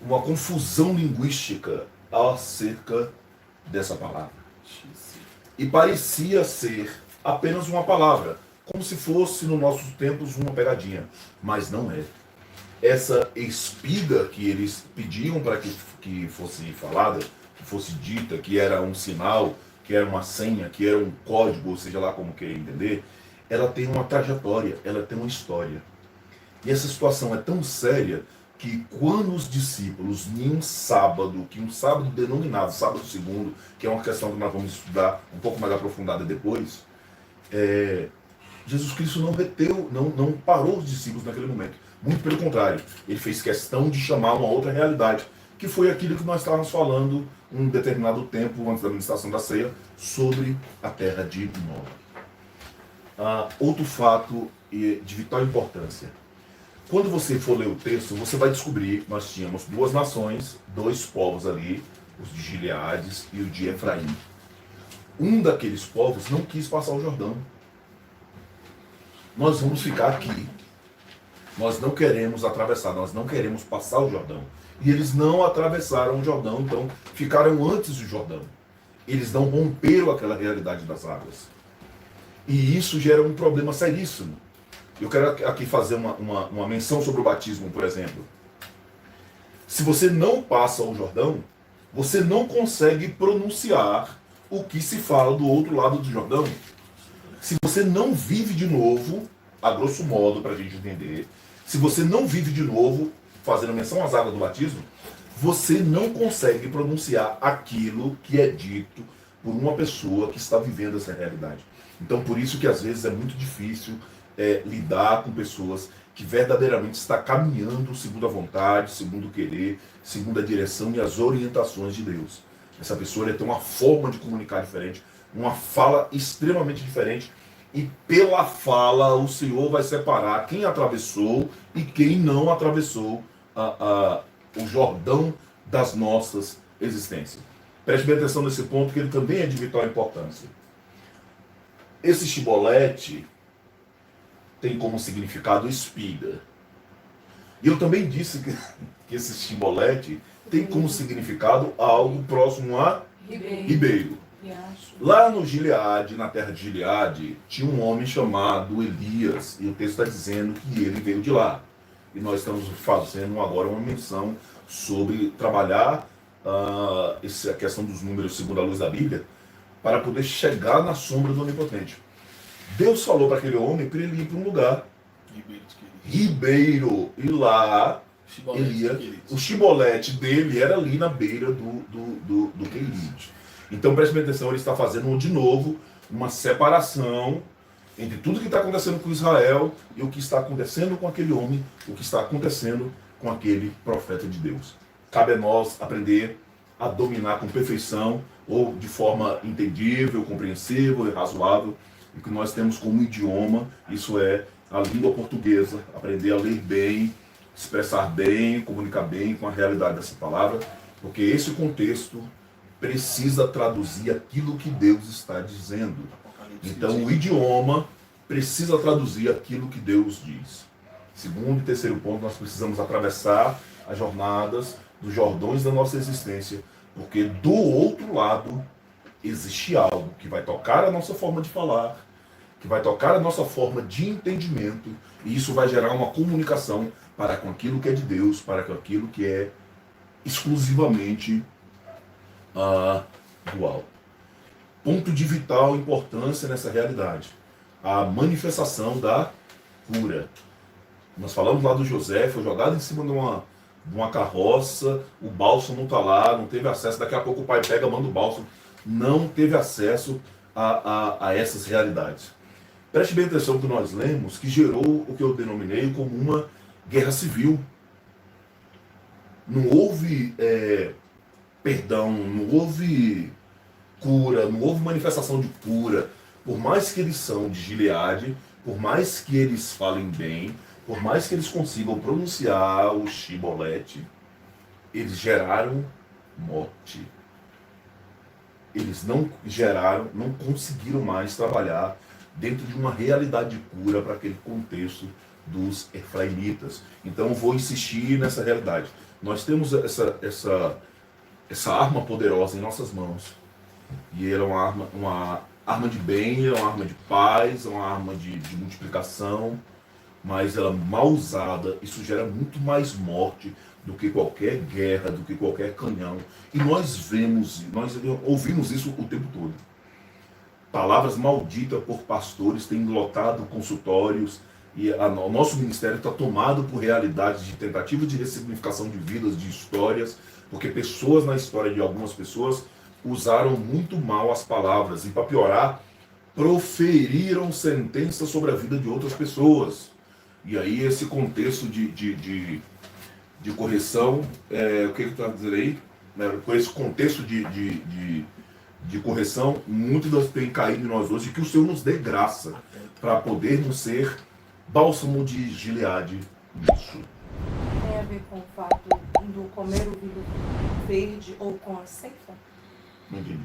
uma confusão linguística acerca dessa palavra. E parecia ser apenas uma palavra, como se fosse, nos nossos tempos, uma pegadinha. Mas não é. Essa espiga que eles pediam para que fosse falada, que fosse dita, que era um sinal, que era uma senha, que era um código, seja lá como queira entender, ela tem uma trajetória, ela tem uma história. E essa situação é tão séria que quando os discípulos, em um sábado, que um sábado denominado sábado segundo, que é uma questão que nós vamos estudar um pouco mais aprofundada depois, Jesus Cristo não reteu, não parou os discípulos naquele momento. Muito pelo contrário, ele fez questão de chamar uma outra realidade, que foi aquilo que nós estávamos falando um determinado tempo antes da ministração da ceia, sobre a terra de Nod. Outro fato de vital importância. Quando você for ler o texto, você vai descobrir que nós tínhamos duas nações, dois povos ali, os de Gileades e o de Efraim. Um daqueles povos não quis passar o Jordão. Nós vamos ficar aqui. Nós não queremos atravessar, nós não queremos passar o Jordão. E eles não atravessaram o Jordão, então ficaram antes do Jordão. Eles não romperam aquela realidade das águas. E isso gera um problema seríssimo. Eu quero aqui fazer uma menção sobre o batismo, por exemplo. Se você não passa o Jordão, você não consegue pronunciar o que se fala do outro lado do Jordão. Se você não vive de novo, a grosso modo, para a gente entender, se você não vive de novo, fazendo menção às águas do batismo, você não consegue pronunciar aquilo que é dito por uma pessoa que está vivendo essa realidade. Então, por isso que às vezes é muito difícil lidar com pessoas que verdadeiramente estão caminhando segundo a vontade, segundo o querer, segundo a direção e as orientações de Deus. Essa pessoa tem uma forma de comunicar diferente, uma fala extremamente diferente, e pela fala o Senhor vai separar quem atravessou e quem não atravessou o Jordão das nossas existências. Preste bem atenção nesse ponto, que ele também é de vital importância. Esse chibolete tem como significado espiga. E eu também disse que esse chibolete tem como significado algo próximo a ribeiro. Lá no Gileade, na terra de Gileade, tinha um homem chamado Elias, e o texto está dizendo que ele veio de lá. E nós estamos fazendo agora uma menção sobre trabalhar a questão dos números segundo a luz da Bíblia, para poder chegar na sombra do Onipotente. Deus falou para aquele homem para ele ir para um lugar, Ribeiro, e lá o chibolete dele era ali na beira do Queiride. Então preste bem atenção, ele está fazendo de novo uma separação entre tudo que está acontecendo com Israel e o que está acontecendo com aquele homem, o que está acontecendo com aquele profeta de Deus. Cabe a nós aprender a dominar com perfeição, ou de forma entendível, compreensível e razoável, e que nós temos como idioma, isso é a língua portuguesa, aprender a ler bem, expressar bem, comunicar bem com a realidade dessa palavra, porque esse contexto precisa traduzir aquilo que Deus está dizendo. Então o idioma precisa traduzir aquilo que Deus diz. Segundo e terceiro ponto, nós precisamos atravessar as jornadas dos Jordões da nossa existência, porque do outro lado existe algo que vai tocar a nossa forma de falar, que vai tocar a nossa forma de entendimento, e isso vai gerar uma comunicação para com aquilo que é de Deus, para com aquilo que é exclusivamente dual. Ponto de vital importância nessa realidade: a manifestação da cura. Nós falamos lá do José, foi jogado em cima de uma carroça, o bálsamo não está lá, não teve acesso, daqui a pouco o pai pega, manda o bálsamo, não teve acesso a essas realidades. Preste bem atenção que nós lemos, que gerou o que eu denominei como uma guerra civil. Não houve perdão, não houve cura, não houve manifestação de cura. Por mais que eles são de Gileade, por mais que eles falem bem, por mais que eles consigam pronunciar o chibolete, eles geraram morte. Eles não conseguiram mais trabalhar dentro de uma realidade de cura para aquele contexto dos efraimitas. Então eu vou insistir nessa realidade. Nós temos essa arma poderosa em nossas mãos. E ela é uma arma de bem, é uma arma de paz, é uma arma de multiplicação, mas ela mal usada, isso gera muito mais morte do que qualquer guerra, do que qualquer canhão. E nós ouvimos isso o tempo todo. Palavras malditas por pastores têm lotado consultórios, e o nosso ministério está tomado por realidades de tentativa de ressignificação de vidas, de histórias, porque pessoas na história de algumas pessoas usaram muito mal as palavras e, para piorar, proferiram sentenças sobre a vida de outras pessoas. E aí esse contexto de correção, o que está dizendo aí? Com esse contexto de correção, muitos tem caído em nós hoje, que o Senhor nos dê graça para podermos ser bálsamo de Gileade nisso. Tem a ver com o fato do comer o vinho verde ou com a ceifa? Não entendi.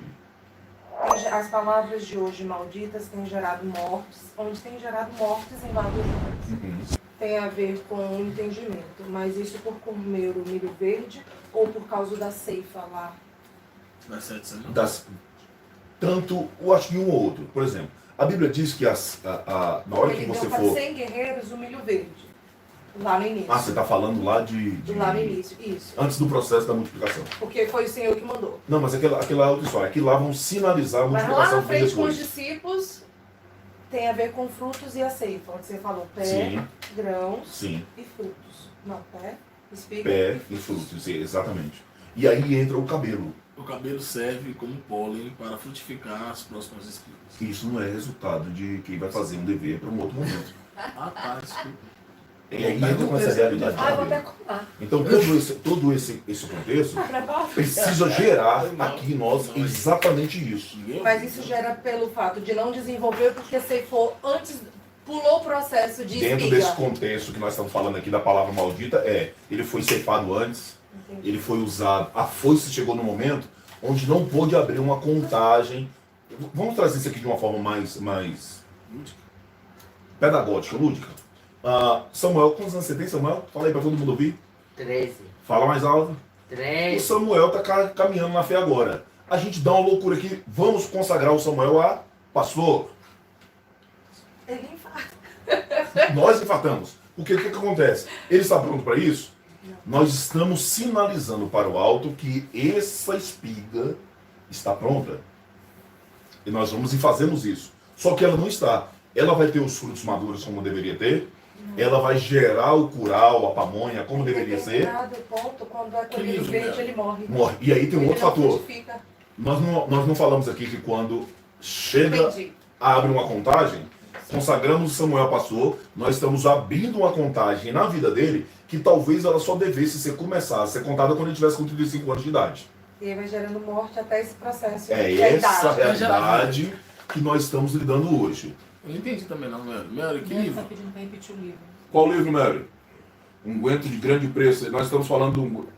As palavras de hoje malditas têm gerado mortes, onde tem gerado mortes em vários lugares. Tem a ver com o entendimento, mas isso por comer o milho verde ou por causa da ceifa lá? Das 7 semanas? Tanto, eu acho que um ou outro. Por exemplo, a Bíblia diz que na hora que Ele você deu para for... 100 guerreiro o milho verde, lá no início. Ah, você está falando lá Lá no início, isso. antes do processo da multiplicação. Porque foi o Senhor que mandou. Não, mas aquela é outra história. Aqui lá vão sinalizar a Mas multiplicação lá na frente com os depois. discípulos tem a ver com frutos e a ceifa, onde você falou pé, Sim. grãos Sim, e frutos. Não, pé, espiga pé e frutos, sim, exatamente. E aí entra o cabelo. O cabelo serve como pólen para frutificar as próximas espigas. Isso não é resultado de quem vai fazer um dever para um outro momento. Ah, tá, desculpa. E aí entra com essa realidade de Ah, eu vou cabelo. até colar. Então todo esse contexto precisa gerar aqui em nós exatamente isso. Mas isso gera pelo fato de não desenvolver, porque ceifou antes, pulou o processo de Dentro espiga. desse contexto que nós estamos falando aqui da palavra maldita, ele foi ceifado antes, Entendi. ele foi usado, a foice chegou no momento onde não pôde abrir uma contagem. Vamos trazer isso aqui de uma forma mais pedagógica, lúdica. Samuel, quantos anos você tem, Samuel? Fala aí para todo mundo ouvir. 13. Fala mais alto. O 13. Samuel está caminhando na fé agora. A gente dá uma loucura aqui, vamos consagrar o Samuel a pastor. Ele infarta. Nós infartamos. Porque o que acontece? Ele está pronto para isso? Nós estamos sinalizando para o alto que essa espiga está pronta. E nós vamos e fazemos isso. Só que ela não está. Ela vai ter os frutos maduros como deveria ter. Ela vai gerar o curau, a pamonha, como deveria ser. Ponto, quando é colhido verde, ele morre. Morre. E aí tem um Ele outro não fator. frutifica. Nós não falamos aqui que quando chega, Entendi. abre uma contagem, consagramos Samuel pastor, nós estamos abrindo uma contagem na vida dele que talvez ela só devesse começar a ser contada quando ele tivesse com 35 anos de idade. E aí vai gerando morte até esse processo. É que a essa idade. realidade que nós estamos lidando hoje. Eu não entendi também não, Mary. Mary, que Ele livro? está pedindo para repetir o livro. Qual livro, Mary? Unguento de grande preço. Nós estamos falando do...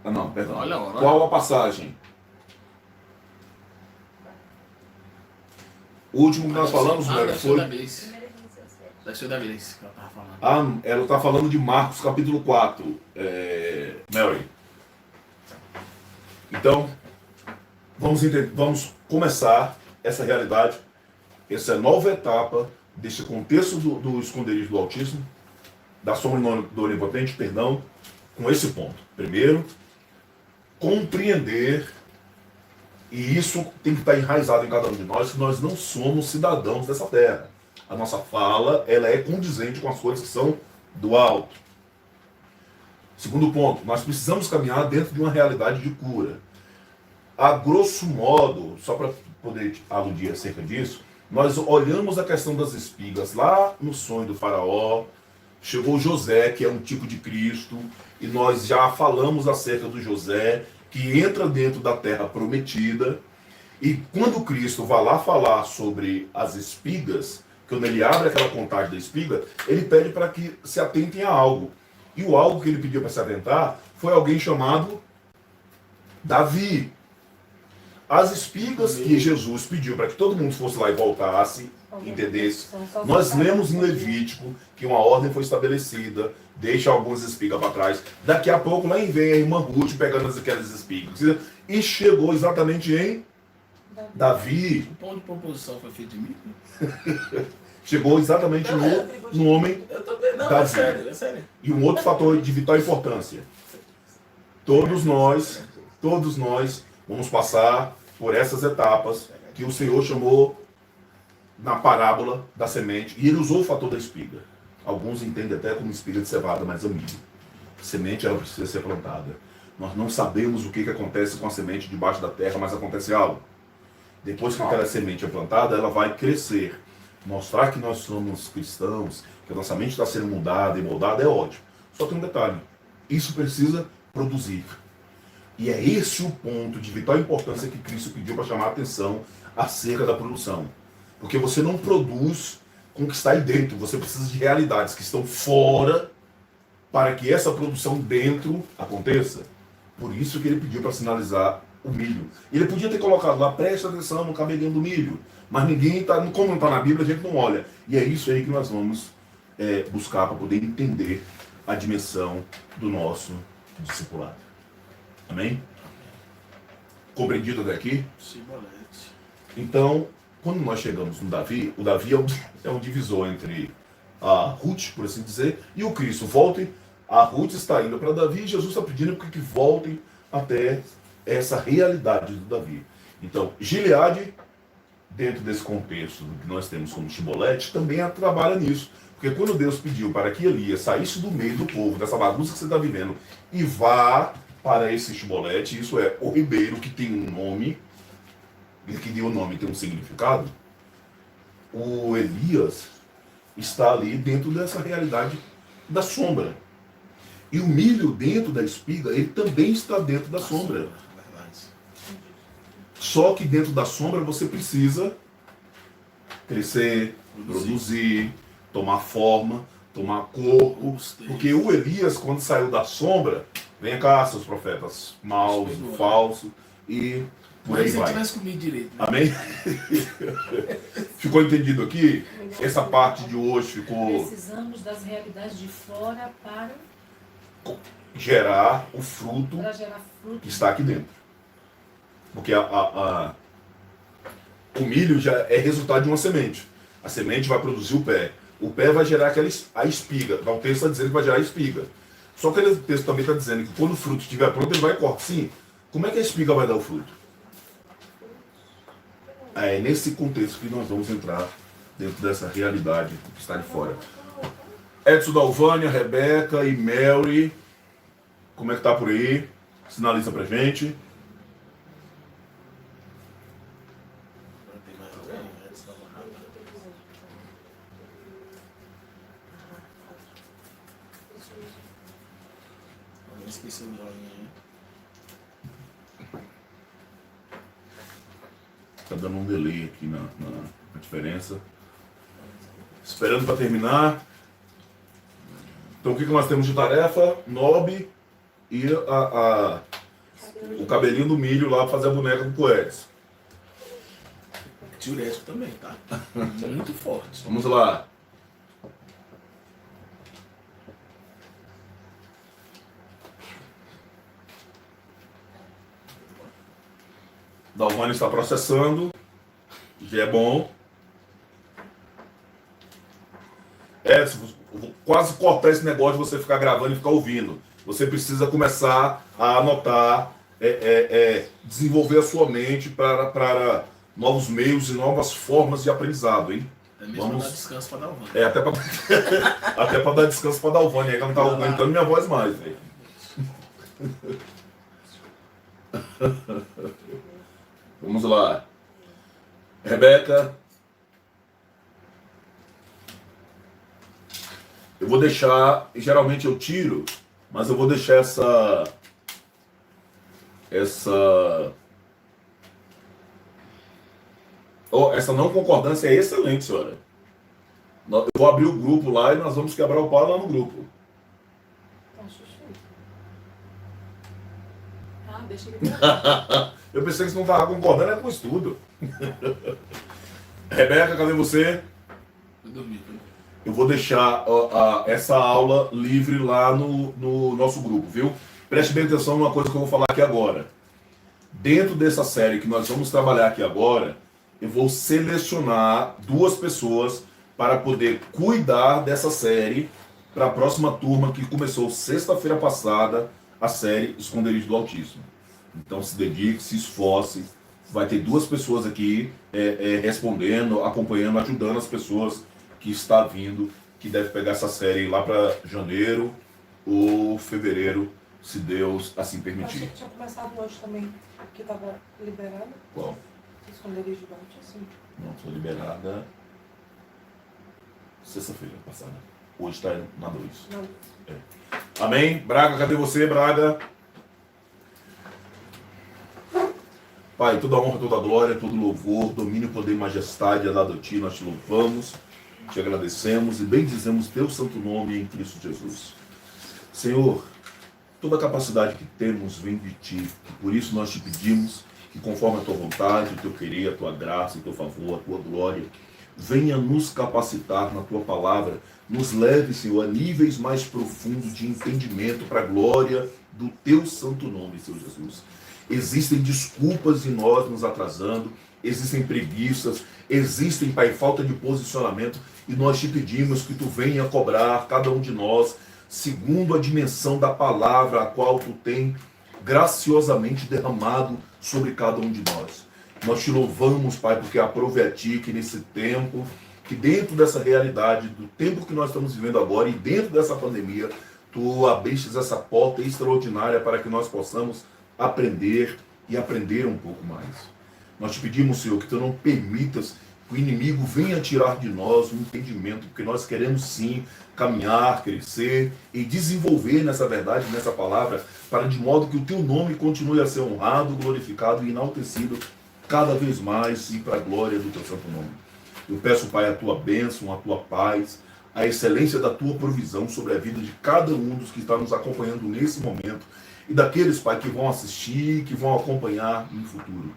Ah, não, perdão. Olha a hora. Qual a passagem? O último que nós falamos, Mary, da foi... da Grace. Da história da Grace, que ela estava falando. Ela está falando de Marcos, capítulo 4. Mary. Então, vamos começar essa realidade, essa nova etapa desse contexto do esconderijo do Altíssimo, da sombra do Onipotente, perdão, com esse ponto. Primeiro, compreender, e isso tem que estar enraizado em cada um de nós, que nós não somos cidadãos dessa terra. A nossa fala, ela é condizente com as coisas que são do alto. Segundo ponto, nós precisamos caminhar dentro de uma realidade de cura. A grosso modo, só para poder aludir acerca disso, nós olhamos a questão das espigas lá no sonho do faraó, chegou José, que é um tipo de Cristo, e nós já falamos acerca do José, que entra dentro da terra prometida, e quando Cristo vai lá falar sobre as espigas, quando ele abre aquela contagem da espiga, ele pede para que se atentem a algo. E o algo que ele pediu para se atentar foi alguém chamado Davi. As espigas que Jesus pediu para que todo mundo fosse lá e voltasse, entendesse. Nós lemos em Levítico que uma ordem foi estabelecida, deixa algumas espigas para trás. Daqui a pouco lá vem a irmã Ruth pegando aquelas espigas. E chegou exatamente em Davi. O ponto de proposição foi feito de mim? Chegou exatamente no homem Eu também, não, Davi. é sério, é sério. E um outro fator de vital importância. Todos nós vamos passar por essas etapas que o Senhor chamou na parábola da semente. E ele usou o fator da espiga. Alguns entendem até como espiga de cevada, mas é milho. A semente ela precisa ser plantada. Nós não sabemos o que acontece com a semente debaixo da terra, mas acontece algo. Depois que aquela semente é plantada, ela vai crescer. Mostrar que nós somos cristãos, que a nossa mente está sendo mudada e moldada é ótimo. Só tem um detalhe. Isso precisa produzir. E é esse o ponto de vital importância que Cristo pediu para chamar a atenção acerca da produção. Porque você não produz com o que está aí dentro. Você precisa de realidades que estão fora para que essa produção dentro aconteça. Por isso que ele pediu para sinalizar o milho. Ele podia ter colocado lá, presta atenção no cabelinho do milho. Mas ninguém está, como não está na Bíblia, a gente não olha. E é isso aí que nós vamos buscar para poder entender a dimensão do nosso discipulado. Amém? Compreendido até aqui? Cibolete. Então, quando nós chegamos no Davi, o Davi é um divisor entre a Ruth, por assim dizer, e o Cristo. Voltem, a Ruth está indo para Davi e Jesus está pedindo que voltem até essa realidade do Davi. Então, Gileade, dentro desse contexto que nós temos como Shibolete, também trabalha nisso. Porque quando Deus pediu para que Elias saísse do meio do povo, dessa bagunça que você está vivendo, e vá para esse Shibolete, isso é o ribeiro que tem um nome, que deu o nome tem um significado, o Elias está ali dentro dessa realidade da sombra. E o milho dentro da espiga, ele também está dentro da sombra. Verdade. Só que dentro da sombra você precisa crescer, produzir, tomar forma, tomar corpo. Porque o Elias, quando saiu da sombra, vem cá, seus profetas maus, falsos, e por aí Mas se ele vai. tivesse comido direito, né? Amém? Ficou entendido aqui? Essa parte de hoje ficou Precisamos das realidades de fora para gerar o fruto gerar fruto. que está aqui dentro. Porque o milho já é resultado de uma semente. A semente vai produzir o pé. O pé vai gerar a espiga. Então, o texto está dizendo que vai gerar a espiga. Só que o texto também está dizendo que quando o fruto estiver pronto, ele vai cortar. Sim. Como é que a espiga vai dar o fruto? É nesse contexto que nós vamos entrar dentro dessa realidade que está de fora. Edson Dalvânia, Rebeca e Mary. Como é que tá por aí? Sinaliza pra gente. Tem mais alguém? Antes da manhã. Alguém esqueceu o joinha aí. Tá dando um delay aqui na diferença. Esperando para terminar. Então o que nós temos de tarefa? Nob e o cabelinho do milho lá para fazer a boneca do Coedes. Diurético também, tá? Muito forte. Vamos lá. Dalvânia está processando. Já é bom. Edson, eu vou quase cortar esse negócio de você ficar gravando e ficar ouvindo. Você precisa começar a anotar, desenvolver a sua mente para novos meios e novas formas de aprendizado, hein? É mesmo dar descanso para dar uma. Até para dar descanso para Dalvânia, aí que ela não está aguentando minha voz mais, velho. Vamos lá. Rebeca. Eu vou deixar, geralmente eu tiro, mas eu vou deixar essa não concordância é excelente, senhora. Eu vou abrir o grupo lá e nós vamos quebrar o pau lá no grupo. Ah, deixa ele falar. Eu pensei que você não estava concordando com o estudo. Rebeca, cadê você? Eu dormi. Eu vou deixar essa aula livre lá no nosso grupo, viu? Preste bem atenção numa coisa que eu vou falar aqui agora. Dentro dessa série que nós vamos trabalhar aqui agora, eu vou selecionar 2 pessoas para poder cuidar dessa série para a próxima turma que começou sexta-feira passada, a série Esconderijo do Altíssimo. Então se dedique, se esforce. Vai ter 2 pessoas aqui respondendo, acompanhando, ajudando as pessoas que está vindo, que deve pegar essa série lá para janeiro ou fevereiro, se Deus assim Eu achei permitir. que tinha começado hoje também, que estava liberado. Qual? Esconderijo do Altíssimo. Não, foi liberada sexta-feira passada. Hoje está na 2. Não. Amém? Braga, cadê você, Braga? Pai, toda honra, toda glória, todo louvor, domínio, poder e majestade é dado a Ti. Nós Te louvamos, Te agradecemos e bendizemos Teu santo nome em Cristo Jesus. Senhor, toda a capacidade que temos vem de Ti. E por isso nós Te pedimos que conforme a Tua vontade, o Teu querer, a Tua graça, o Teu favor, a Tua glória, venha nos capacitar na Tua palavra. Nos leve, Senhor, a níveis mais profundos de entendimento para a glória do Teu santo nome, Senhor Jesus. Existem desculpas em nós nos atrasando, existem preguiças, existem, Pai, falta de posicionamento, e nós Te pedimos que Tu venha cobrar cada um de nós, segundo a dimensão da palavra a qual Tu tem graciosamente derramado sobre cada um de nós. Nós Te louvamos, Pai, porque aprove a Ti que nesse tempo, que dentro dessa realidade, do tempo que nós estamos vivendo agora e dentro dessa pandemia, Tu abristes essa porta extraordinária para que nós possamos aprender e aprender um pouco mais. Nós Te pedimos, Senhor, que Tu não permitas que o inimigo venha tirar de nós o entendimento, porque nós queremos sim caminhar, crescer e desenvolver nessa verdade, nessa palavra, para de modo que o Teu nome continue a ser honrado, glorificado e enaltecido cada vez mais e para a glória do Teu santo nome. Eu peço, Pai, a Tua bênção, a Tua paz, a excelência da Tua provisão sobre a vida de cada um dos que está nos acompanhando nesse momento e daqueles, Pai, que vão assistir, que vão acompanhar no futuro.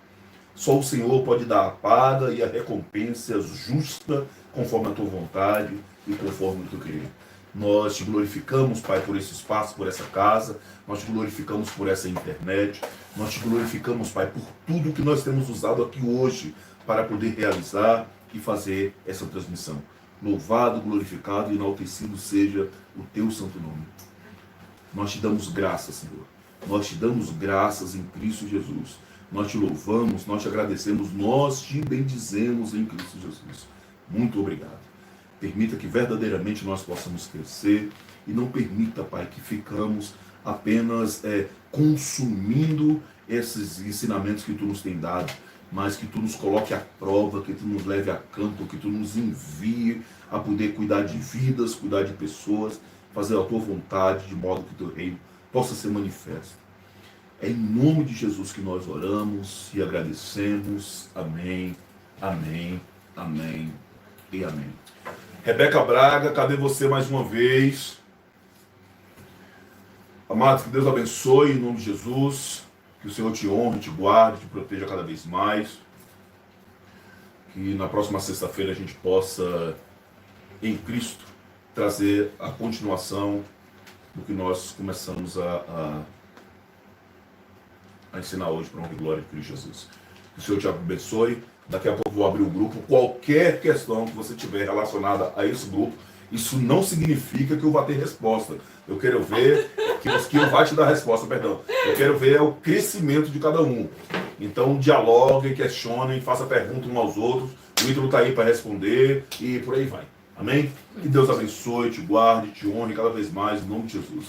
Só o Senhor pode dar a paga e a recompensa justa conforme a Tua vontade e conforme o Teu querer. Nós Te glorificamos, Pai, por esse espaço, por essa casa. Nós Te glorificamos por essa internet. Nós Te glorificamos, Pai, por tudo que nós temos usado aqui hoje para poder realizar e fazer essa transmissão. Louvado, glorificado e enaltecido seja o Teu santo nome. Nós Te damos graças, Senhor. Nós Te damos graças em Cristo Jesus. Nós Te louvamos, nós Te agradecemos, nós Te bendizemos em Cristo Jesus. Muito obrigado. Permita que verdadeiramente nós possamos crescer e não permita, Pai, que ficamos apenas consumindo esses ensinamentos que Tu nos tem dado, mas que Tu nos coloque à prova, que Tu nos leve a campo, que Tu nos envie a poder cuidar de vidas, cuidar de pessoas, fazer a Tua vontade, de modo que Teu reino possa ser manifesto. É em nome de Jesus que nós oramos e agradecemos. Amém, amém, amém e amém. Rebeca Braga, cadê você mais uma vez? Amados, que Deus abençoe em nome de Jesus. Que o Senhor te honre, te guarde, te proteja cada vez mais. Que na próxima sexta-feira a gente possa, em Cristo, trazer a continuação do que nós começamos a ensinar hoje para a honra e glória de Cristo Jesus. Que o Senhor te abençoe. Daqui a pouco eu vou abrir o grupo. Qualquer questão que você tiver relacionada a esse grupo, isso não significa que eu vá ter resposta. Eu quero ver que eu vá te dar resposta, perdão. Eu quero ver o crescimento de cada um. Então dialoguem, questionem, façam perguntas uns aos outros. O Ítalo está aí para responder e por aí vai. Amém? Que Deus abençoe, te guarde, te honre cada vez mais, em nome de Jesus.